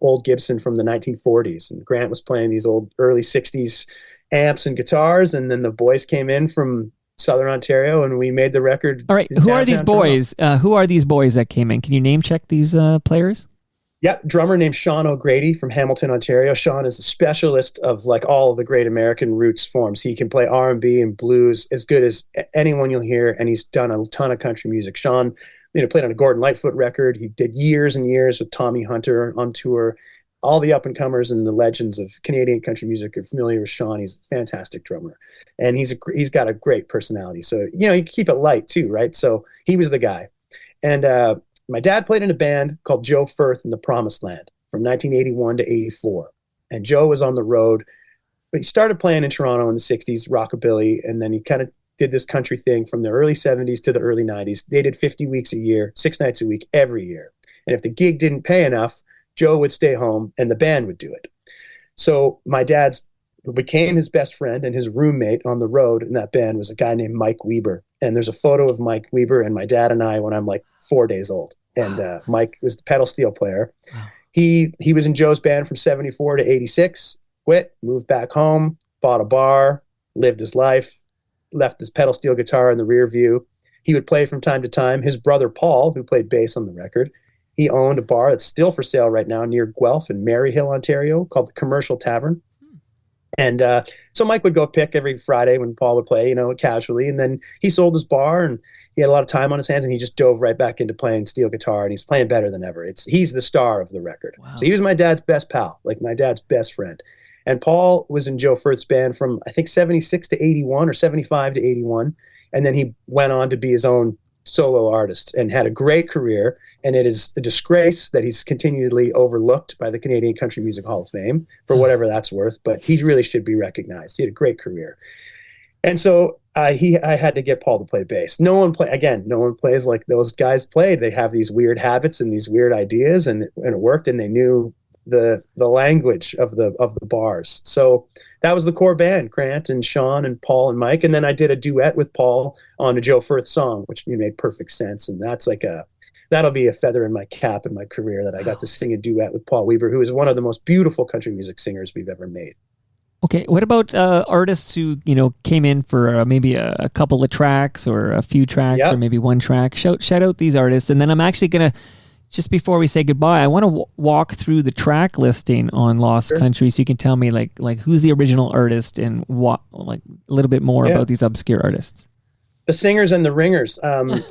old Gibson from the 1940s, and Grant was playing these old early 60s amps and guitars. And then the boys came in from Southern Ontario, and we made the record.
All right, who are these boys? Who are these boys that came in? Can you name check these players?
Yeah, drummer named Sean O'Grady from Hamilton, Ontario. Sean is a specialist of like all of the great American roots forms. He can play R&B and blues as good as anyone you'll hear, and he's done a ton of country music. Sean, played on a Gordon Lightfoot record. He did years and years with Tommy Hunter on tour. All the up-and-comers and the legends of Canadian country music are familiar with Sean. He's a fantastic drummer, and he's got a great personality. So, you can keep it light too, right? So he was the guy. And my dad played in a band called Joe Firth and the Promised Land from 1981 to 84. And Joe was on the road, but he started playing in Toronto in the 60s, rockabilly, and then he kind of did this country thing from the early 70s to the early 90s. They did 50 weeks a year, 6 nights a week, every year. And if the gig didn't pay enough, Joe would stay home and the band would do it. So my dad's became his best friend, and his roommate on the road in that band was a guy named Mike Weber. And there's a photo of Mike Weber and my dad and I when I'm like 4 days old. And Mike was the pedal steel player. Wow. He was in Joe's band from 74 to 86, quit, moved back home, bought a bar, lived his life, left his pedal steel guitar in the rear view. He would play from time to time. His brother Paul, who played bass on the record, he owned a bar that's still for sale right now near Guelph in Maryhill, Ontario, called the Commercial Tavern. And so Mike would go pick every Friday when Paul would play, casually. And then he sold his bar, and he had a lot of time on his hands, and he just dove right back into playing steel guitar, and he's playing better than ever. He's the star of the record. Wow. So he was my dad's best pal, like my dad's best friend. And Paul was in Joe Firth's band from, I think, 76 to 81 or 75 to 81. And then he went on to be his own solo artist and had a great career. And it is a disgrace that he's continually overlooked by the Canadian Country Music Hall of Fame for whatever that's worth, but he really should be recognized. He had a great career. And so I had to get Paul to play bass. No one plays like those guys played. They have these weird habits and these weird ideas, and it worked, and they knew the language of the bars. So that was the core band, Grant and Sean and Paul and Mike. And then I did a duet with Paul on a Joe Firth song, which made perfect sense. And that'll be a feather in my cap in my career, that I got to sing a duet with Paul Weber, who is one of the most beautiful country music singers we've ever made.
Okay, what about artists who came in for maybe a couple of tracks or a few tracks or maybe one track? Shout out these artists, and then I'm actually gonna, just before we say goodbye, I want to walk through the track listing on Lost Country, so you can tell me like who's the original artist and what, like a little bit more about these obscure artists.
The singers and the ringers.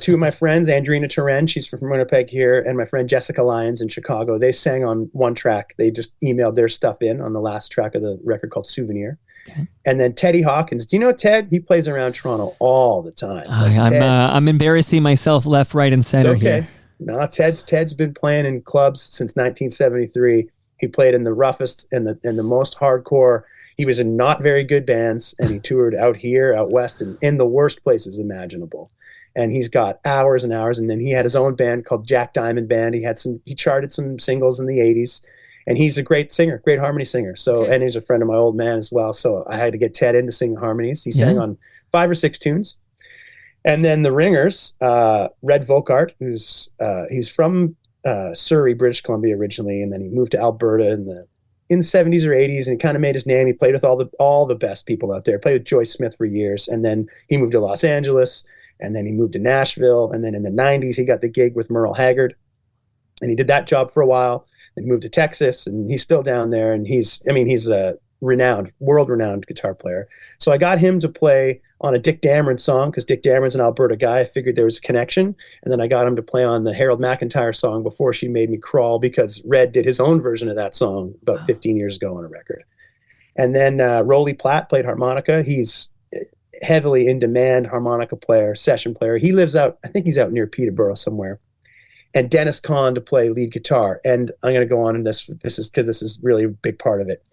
Two of my friends, Andrina Turen, she's from Winnipeg here, and my friend Jessica Lyons in Chicago. They sang on one track. They just emailed their stuff in on the last track of the record called Souvenir. Okay. And then Teddy Hawkins. Do you know Ted? He plays around Toronto all the time.
I'm embarrassing myself left, right, and center here.
No, Ted's been playing in clubs since 1973. He played in the roughest and the most hardcore. He was in not very good bands, and he toured out here, out west, and in the worst places imaginable. And he's got hours and hours. And then he had his own band called Jack Diamond Band. He charted some singles in the 80s, and he's a great singer, great harmony singer. So, and he's a friend of my old man as well. So I had to get Ted in to sing harmonies. He sang on 5 or 6 tunes. And then the ringers, Red Volkart, he's from Surrey, British Columbia originally, and then he moved to Alberta in the 70s or 80s, and he kind of made his name. He played with all the best people out there. Played with Joyce Smith for years, and then he moved to Los Angeles, and then he moved to Nashville, and then in the 90s he got the gig with Merle Haggard, and he did that job for a while. Then he moved to Texas, and he's still down there, and he's a world-renowned guitar player. So I got him to play on a Dick Dameron song, because Dick Dameron's an Alberta guy. I figured there was a connection. And then I got him to play on the Harold McIntyre song, Before She Made Me Crawl, because Red did his own version of that song about 15 years ago on a record. And then Rolly Platt played harmonica. He's heavily in demand harmonica player, session player. He lives out, I think he's out near Peterborough somewhere. And Dennis Kahn to play lead guitar. And I'm going to go on in this is because this is really a big part of it.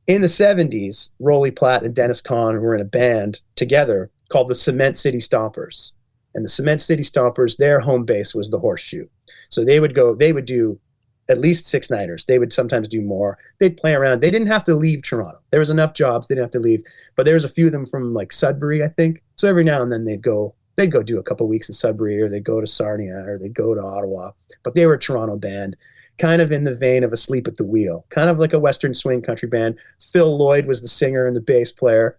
In the 70s, Rolly Platt and Dennis Kahn were in a band together called the Cement City Stompers. And the Cement City Stompers, their home base was the Horseshoe. So they would do at least 6-nighters. They would sometimes do more. They'd play around. They didn't have to leave Toronto. There was enough jobs. They didn't have to leave. But there was a few of them from like Sudbury, I think. So every now and then they'd go do a couple weeks in Sudbury, or they'd go to Sarnia, or they'd go to Ottawa. But they were a Toronto band, kind of in the vein of Asleep at the Wheel, kind of like a Western swing country band. Phil Lloyd was the singer and the bass player.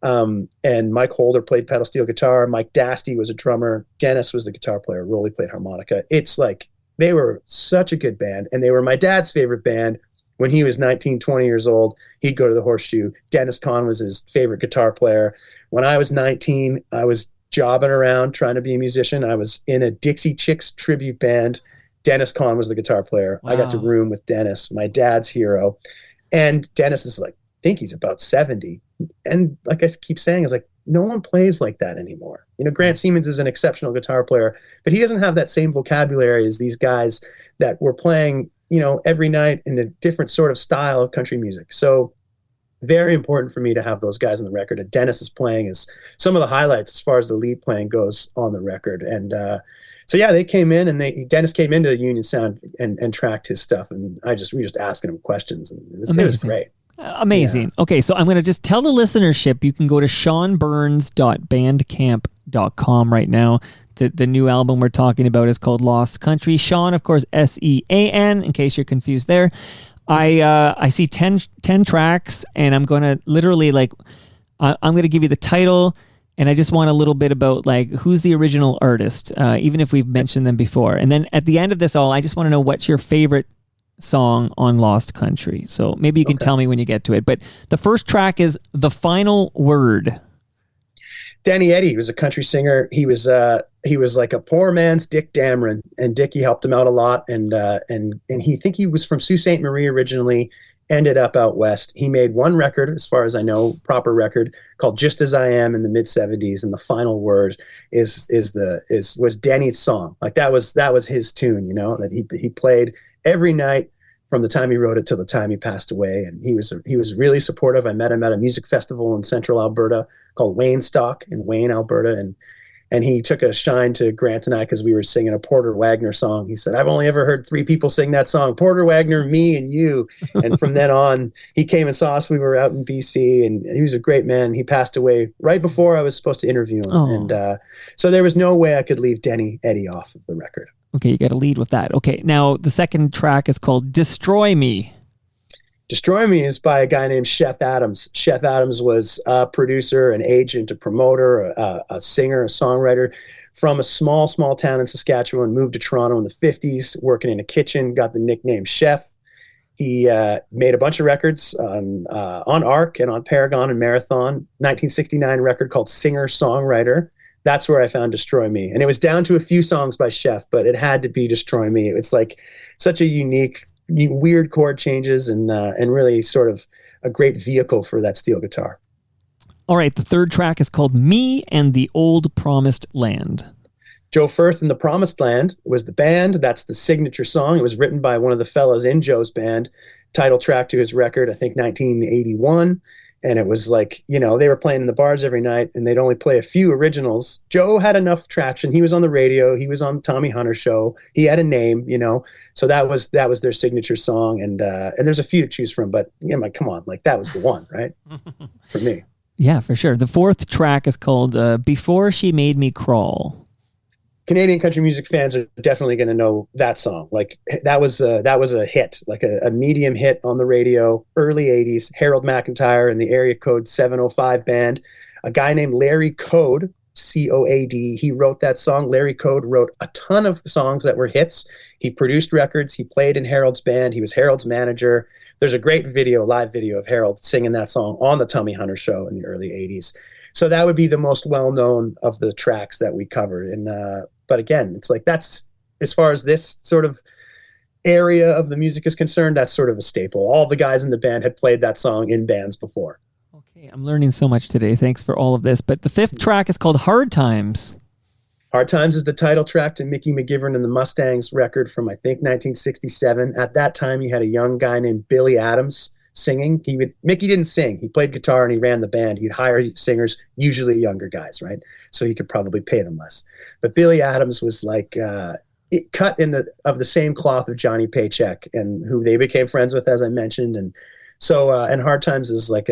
And Mike Holder played pedal steel guitar. Mike Dasty was a drummer. Dennis was the guitar player. Rolly played harmonica. It's like, they were such a good band. And they were my dad's favorite band. When he was 19, 20 years old, he'd go to the Horseshoe. Dennis Kahn was his favorite guitar player. When I was 19, I was jobbing around trying to be a musician. I was in a Dixie Chicks tribute band. Dennis Kahn was the guitar player. Wow. I got to room with Dennis, my dad's hero. And Dennis is like, I think he's about 70. And like I keep saying, is like, no one plays like that anymore. Grant Siemens is an exceptional guitar player, but he doesn't have that same vocabulary as these guys that were playing, every night in a different sort of style of country music. So very important for me to have those guys on the record. And Dennis is playing is some of the highlights as far as the lead playing goes on the record. And, so yeah, they came in, and Dennis came into Union Sound and tracked his stuff, and we just asking him questions, and it was great.
Amazing. Yeah. Okay, so I'm going to just tell the listenership, you can go to seanburns.bandcamp.com right now. The new album we're talking about is called Lost Country. Sean, of course, SEAN, in case you're confused there. I see 10 tracks, and I'm going to literally I'm going to give you the title. And I just want a little bit about who's the original artist, even if we've mentioned them before. And then at the end of this all, I just want to know what's your favorite song on Lost Country. So maybe you can tell me when you get to it. But the first track is The Final Word.
Danny Eddy was a country singer. He was like a poor man's Dick Dameron, and Dickie helped him out a lot. And he was from Sault Ste. Marie originally. Ended up out west. He made one record, as far as I know, proper record, called Just As I Am in the mid-70s, and The Final Word was Denny's song. Like that was his tune, that he played every night from the time he wrote it till the time he passed away. And he was really supportive. I met him at a music festival in central Alberta called Wayne Stock in Wayne, Alberta, and And he took a shine to Grant and I because we were singing a Porter Wagner song. He said, I've only ever heard 3 people sing that song, Porter Wagner, me, and you. And from then on, he came and saw us. We were out in BC, and he was a great man. He passed away right before I was supposed to interview him.
Oh.
And so there was no way I could leave Denny Eddy off of the record.
Okay, you got to lead with that. Okay, now the second track is called Destroy Me.
Destroy Me is by a guy named Chef Adams. Chef Adams was a producer, an agent, a promoter, a singer, a songwriter from a small town in Saskatchewan, moved to Toronto in the 50s, working in a kitchen, got the nickname Chef. He made a bunch of records on ARC and on Paragon and Marathon. 1969 record called Singer-Songwriter. That's where I found Destroy Me. And it was down to a few songs by Chef, but it had to be Destroy Me. It's like such a unique, weird chord changes and really sort of a great vehicle for that steel guitar.
All right, the third track is called Me and the Old Promised Land.
Joe Firth and the Promised Land was the band. That's the signature song. It was written by one of the fellas in Joe's band, title track to his record, I think 1981. And it was like, you know, they were playing in the bars every night and they'd only play a few originals. Joe had enough traction. He was on the radio. He was on the Tommy Hunter show. He had a name, you know, so that was their signature song. And there's a few to choose from, but you know, like, come on, like that was the one, right? For me.
Yeah, for sure. The fourth track is called Before She Made Me Crawl.
Canadian country music fans are definitely going to know that song. Like that was a hit, like a medium hit on the radio, early 80s. Harold McIntyre and the Area Code 705 band. A guy named Larry Code, C-O-A-D, he wrote that song. Larry Code wrote a ton of songs that were hits. He produced records. He played in Harold's band. He was Harold's manager. There's a great live video of Harold singing that song on the Tommy Hunter show in the early 80s. So that would be the most well-known of the tracks that we covered. And but again, it's like that's, as far as this sort of area of the music is concerned, that's sort of a staple. All the guys in the band had played that song in bands before.
Okay, I'm learning so much today. Thanks for all of this. But the fifth track is called Hard Times.
Hard Times is the title track to Mickey McGivern and the Mustangs record from, I think, 1967. At that time, you had a young guy named Billy Adams singing. Mickey didn't sing. He played guitar and he ran the band. He'd hire singers, usually younger guys, right? So he could probably pay them less. But Billy Adams was like it cut of the same cloth of Johnny Paycheck, and who they became friends with, as I mentioned. And so and Hard Times is like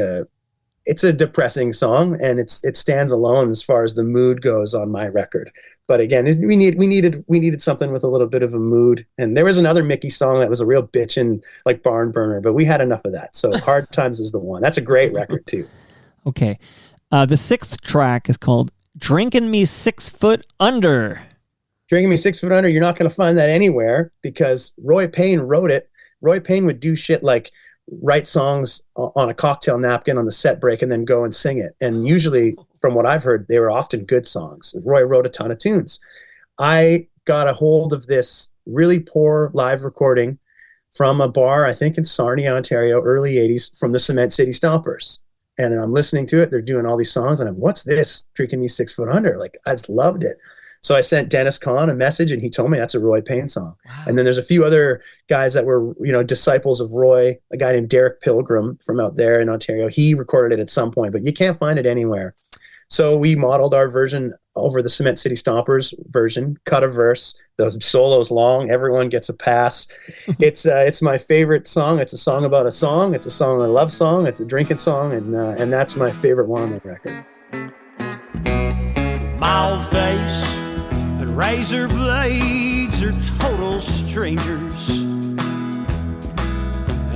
it's a depressing song, and it stands alone as far as the mood goes on my record. But again, we needed something with a little bit of a mood. And there was another Mickey song that was a real bitchin', like barn burner, but we had enough of that. So Hard Times is the one. That's a great record too.
Okay. The sixth track is called Drinking Me 6 Foot Under.
Drinking Me 6 Foot Under, you're not going to find that anywhere because Roy Payne wrote it. Roy Payne would do shit like write songs on a cocktail napkin on the set break and then go and sing it. And usually, from what I've heard, they were often good songs. Roy wrote a ton of tunes. I got a hold of this really poor live recording from a bar, I think in Sarnia, Ontario, early 80s, from the Cement City Stompers. And I'm listening to it. They're doing all these songs. And I'm, what's this? Drinking Me 6 Foot Under. Like, I just loved it. So I sent Dennis Kahn a message, and he told me that's a Roy Payne song. Wow. And then there's a few other guys that were, disciples of Roy, a guy named Derek Pilgrim from out there in Ontario. He recorded it at some point, but you can't find it anywhere. So we modeled our version over the Cement City Stompers version, cut a verse. The solo's long. Everyone gets a pass. It's my favorite song. It's a song about a song. It's a song, a love song. It's a drinking song, and that's my favorite one on the record.
Mild face and razor blades are total strangers,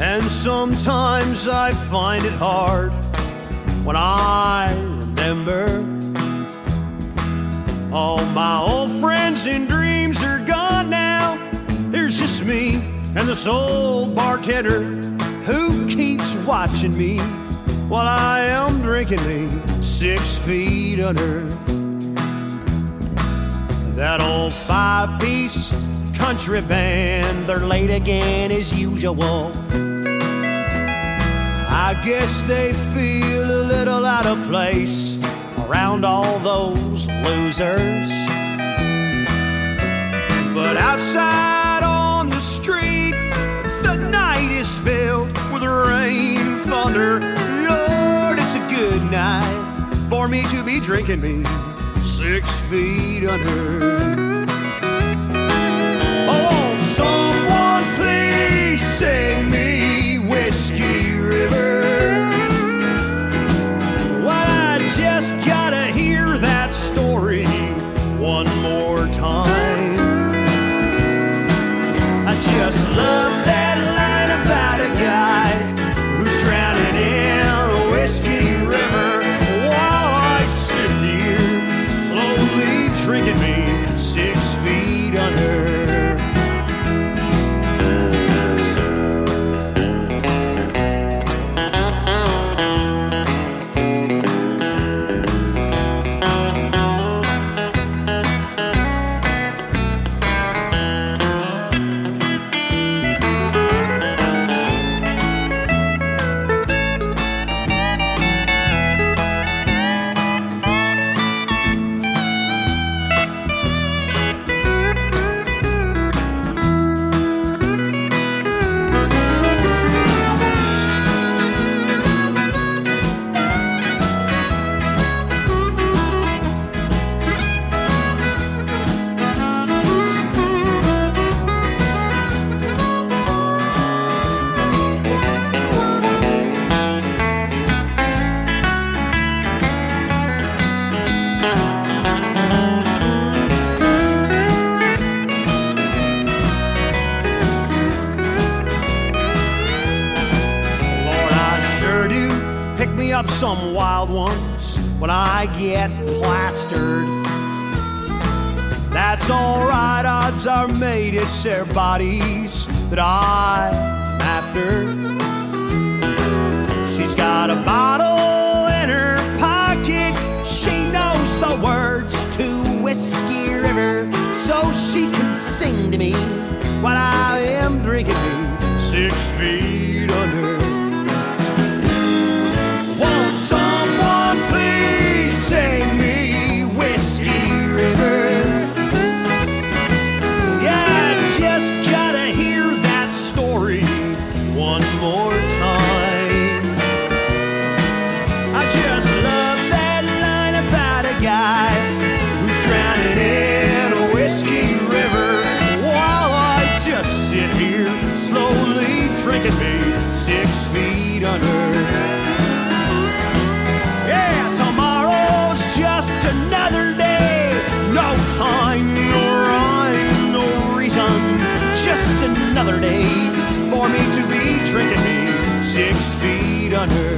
and sometimes I find it hard when I remember all my old friends and dreams are gone now. There's just me and this old bartender who keeps watching me while I am drinking me 6 feet under. That old 5-piece country band, they're late again as usual. I guess they feel a little out of place around all those losers. But outside on the street, the night is filled with rain and thunder. Lord, it's a good night for me to be drinking me 6 feet under. Oh, someone please sing me Whiskey River. Well, I just gotta hear that story one more time. I just love that line about a guy who's drowning in a whiskey river while I sit here slowly drinking me 6 feet under. Up some wild ones when I get plastered. That's alright, odds are made it's their bodies that I'm after. She's got a bottle in her pocket, she knows the words to Whiskey River, so she can sing to me while I am drinking me 6 feet under. Won't someone please sing me Whiskey River? Yeah, I just gotta hear that story one more time. I just love that line about a guy who's drowning in a whiskey river while I just sit here slowly drinking me 6 feet under. Just another day, no time, no rhyme, no reason. Just another day for me to be drinking me 6 feet under.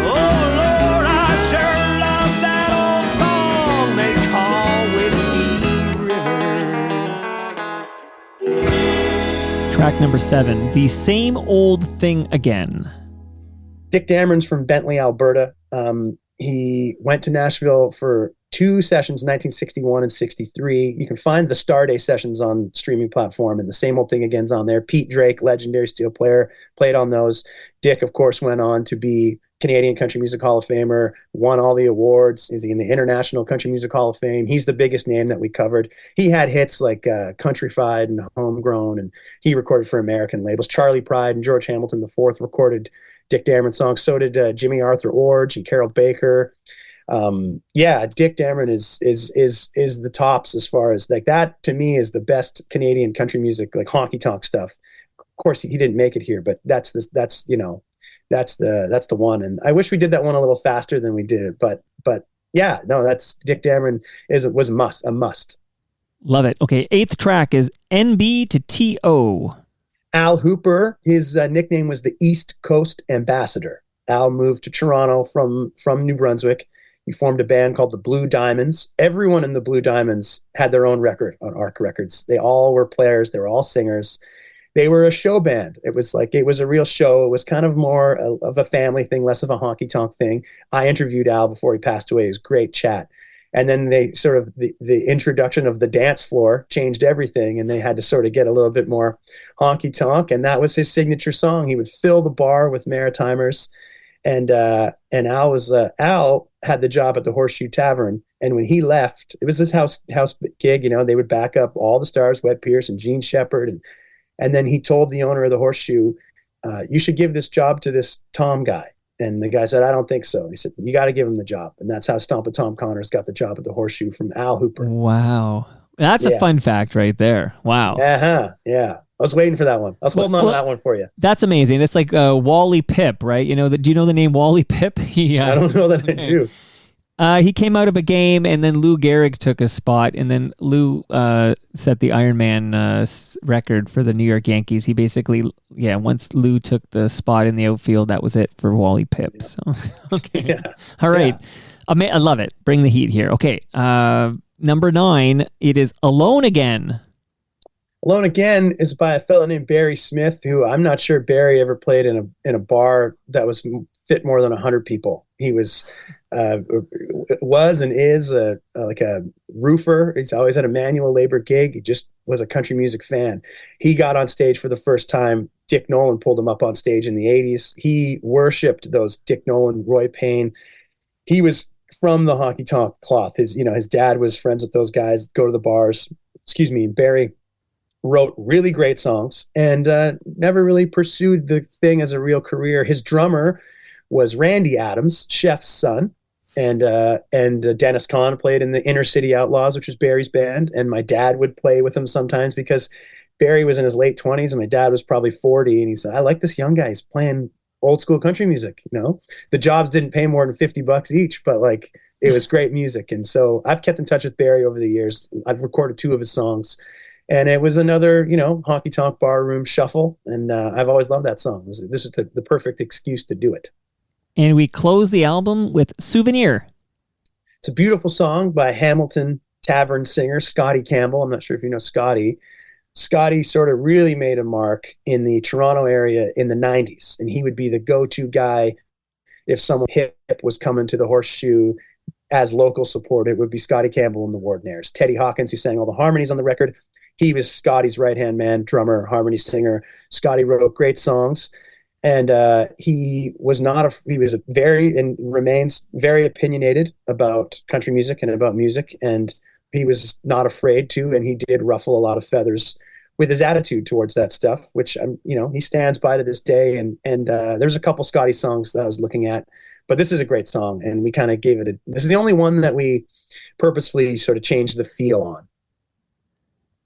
Oh Lord, I sure love that old song they call Whiskey River.
Track number 7, The Same Old Thing Again.
Dick Dameron's from Bentley, Alberta. He went to Nashville for 2 sessions, 1961 and 63. You can find the Star Day sessions on streaming platform, and The Same Old Thing Again's on there. Pete Drake, legendary steel player, played on those. Dick, of course, went on to be Canadian Country Music Hall of Famer, won all the awards, is in the International Country Music Hall of Fame. He's the biggest name that we covered. He had hits like Countryfied and Homegrown, and he recorded for American labels. Charlie Pride and George Hamilton IV recorded Dick Dameron songs. So did Jimmy Arthur Orge and Carol Baker. Dick Dameron is the tops as far as like that. To me, is the best Canadian country music, like honky tonk stuff. Of course, he didn't make it here, but that's the one. And I wish we did that one a little faster than we did it. But yeah, no, that's Dick Dameron was a must.
Love it. Okay, 8th track is NB to TO.
Al Hooper, his nickname was the East Coast Ambassador. Al moved to Toronto from New Brunswick. He formed a band called the Blue Diamonds. Everyone in the Blue Diamonds had their own record on Arc Records. They all were players. They were all singers. They were a show band. It was a real show. It was kind of more of a family thing, less of a honky tonk thing. I interviewed Al before he passed away. It was great chat. And then they sort of, the introduction of the dance floor changed everything, and they had to sort of get a little bit more honky tonk, and that was his signature song. He would fill the bar with Maritimers, and Al had the job at the Horseshoe Tavern, and when he left, it was this house gig, they would back up all the stars, Webb Pierce and Gene Shepard, and then he told the owner of the Horseshoe, you should give this job to this Tom guy. And the guy said, I don't think so. He said, you got to give him the job. And that's how Stompin' Tom Connors got the job at the Horseshoe from Al Hooper.
Wow. That's a fun fact right there. Wow.
Uh-huh. Yeah. I was waiting for that one. I was holding on to that one for you.
That's amazing. It's like Wally Pipp, right? Do you know the name Wally Pipp?
I don't know that I do.
He came out of a game, and then Lou Gehrig took a spot, and then Lou set the Ironman record for the New York Yankees. He basically, once Lou took the spot in the outfield, that was it for Wally Pipp. Yeah. So, okay. Yeah. All right. Yeah. I love it. Bring the heat here. Okay. Number 9, it is Alone Again.
Alone Again is by a fellow named Barry Smith, who I'm not sure Barry ever played in a bar that was fit more than 100 people. He was and is like a roofer. He's always had a manual labor gig. He just was a country music fan. He got on stage for the first time. Dick Nolan pulled him up on stage in the 80s. He worshipped those Dick Nolan, Roy Payne. He was from the honky tonk cloth. His dad was friends with those guys, go to the bars. Barry wrote really great songs and never really pursued the thing as a real career. His drummer was Randy Adams, Chef's son, and Dennis Kahn played in the Inner City Outlaws, which was Barry's band. And my dad would play with him sometimes because Barry was in his late 20s and my dad was probably 40. And he said, I like this young guy. He's playing old school country music. The jobs didn't pay more than $50 each, but like it was great music. And so I've kept in touch with Barry over the years. I've recorded 2 of his songs, and it was another, honky tonk bar room shuffle. And I've always loved that song. This is the perfect excuse to do it.
And we close the album with Souvenir.
It's a beautiful song by Hamilton Tavern singer Scotty Campbell. I'm not sure if you know Scotty. Scotty sort of really made a mark in the Toronto area in the 90s. And he would be the go-to guy if someone hip was coming to the Horseshoe as local support. It would be Scotty Campbell and the Wardenaires. Teddy Hawkins, who sang all the harmonies on the record, he was Scotty's right-hand man, drummer, harmony singer. Scotty wrote great songs. And he was remains very opinionated about country music and about music. And he was not afraid to, and he did ruffle a lot of feathers with his attitude towards that stuff, which he stands by to this day. And there's a couple Scotty songs that I was looking at, but this is a great song. And we kind of gave it this is the only one that we purposefully sort of changed the feel on.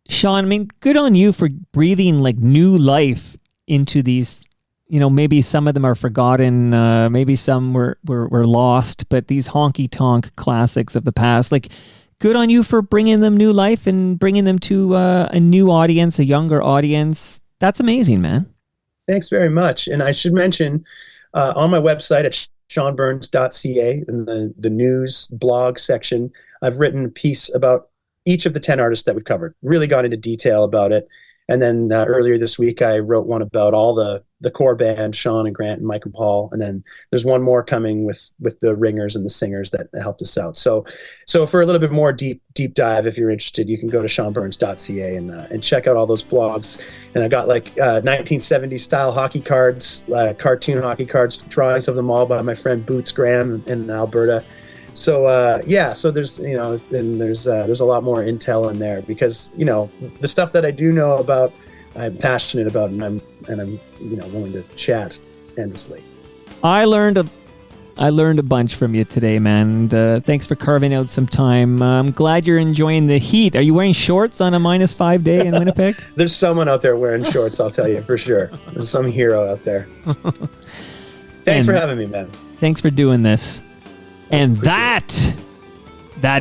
Sean, good on you for breathing like new life into these. Maybe some of them are forgotten. Maybe some were lost, but these honky tonk classics of the past, like, good on you for bringing them new life and bringing them to a new audience, a younger audience. That's amazing, man.
Thanks very much. And I should mention on my website at seanburns.ca in the news blog section, I've written a piece about each of the 10 artists that we've covered, really gone into detail about it. And then earlier this week, I wrote one about all the core band, Sean and Grant and Mike and Paul. And then there's one more coming with the ringers and the singers that helped us out. So for a little bit more deep dive, if you're interested, you can go to seanburns.ca and check out all those blogs. And I got like 1970s style hockey cards, cartoon hockey cards, drawings of them all by my friend Boots Graham in Alberta. So so there's there's a lot more intel in there because the stuff that I do know about, I'm passionate about, and I'm willing to chat endlessly.
I learned a bunch from you today, man. And thanks for carving out some time. I'm glad you're enjoying the heat. Are you wearing shorts on a -5 day in Winnipeg?
There's someone out there wearing shorts, I'll tell you for sure. There's some hero out there. Thanks for having me, man.
Thanks for doing this. And that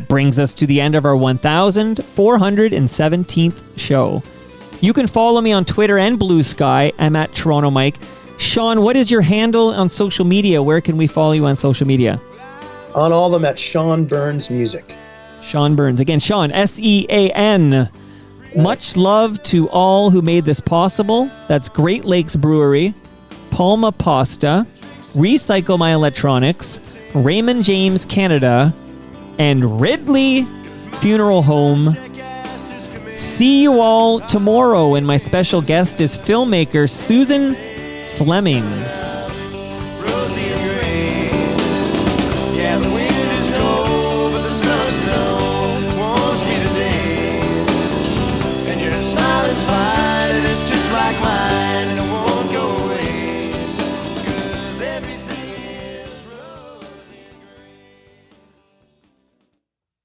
brings us to the end of our 1417th show. You can follow me on Twitter and Blue Sky. I'm at Toronto Mike. Sean, what is your handle on social media? Where can we follow you on social media?
On all of them at Sean Burns Music.
Sean Burns. Again, Sean, S-E-A-N. Much love to all who made this possible. That's Great Lakes Brewery, Palma Pasta, Recycle My Electronics, Raymond James Canada, and Ridley Funeral Home. See you all tomorrow, and my special guest is filmmaker Susan Fleming.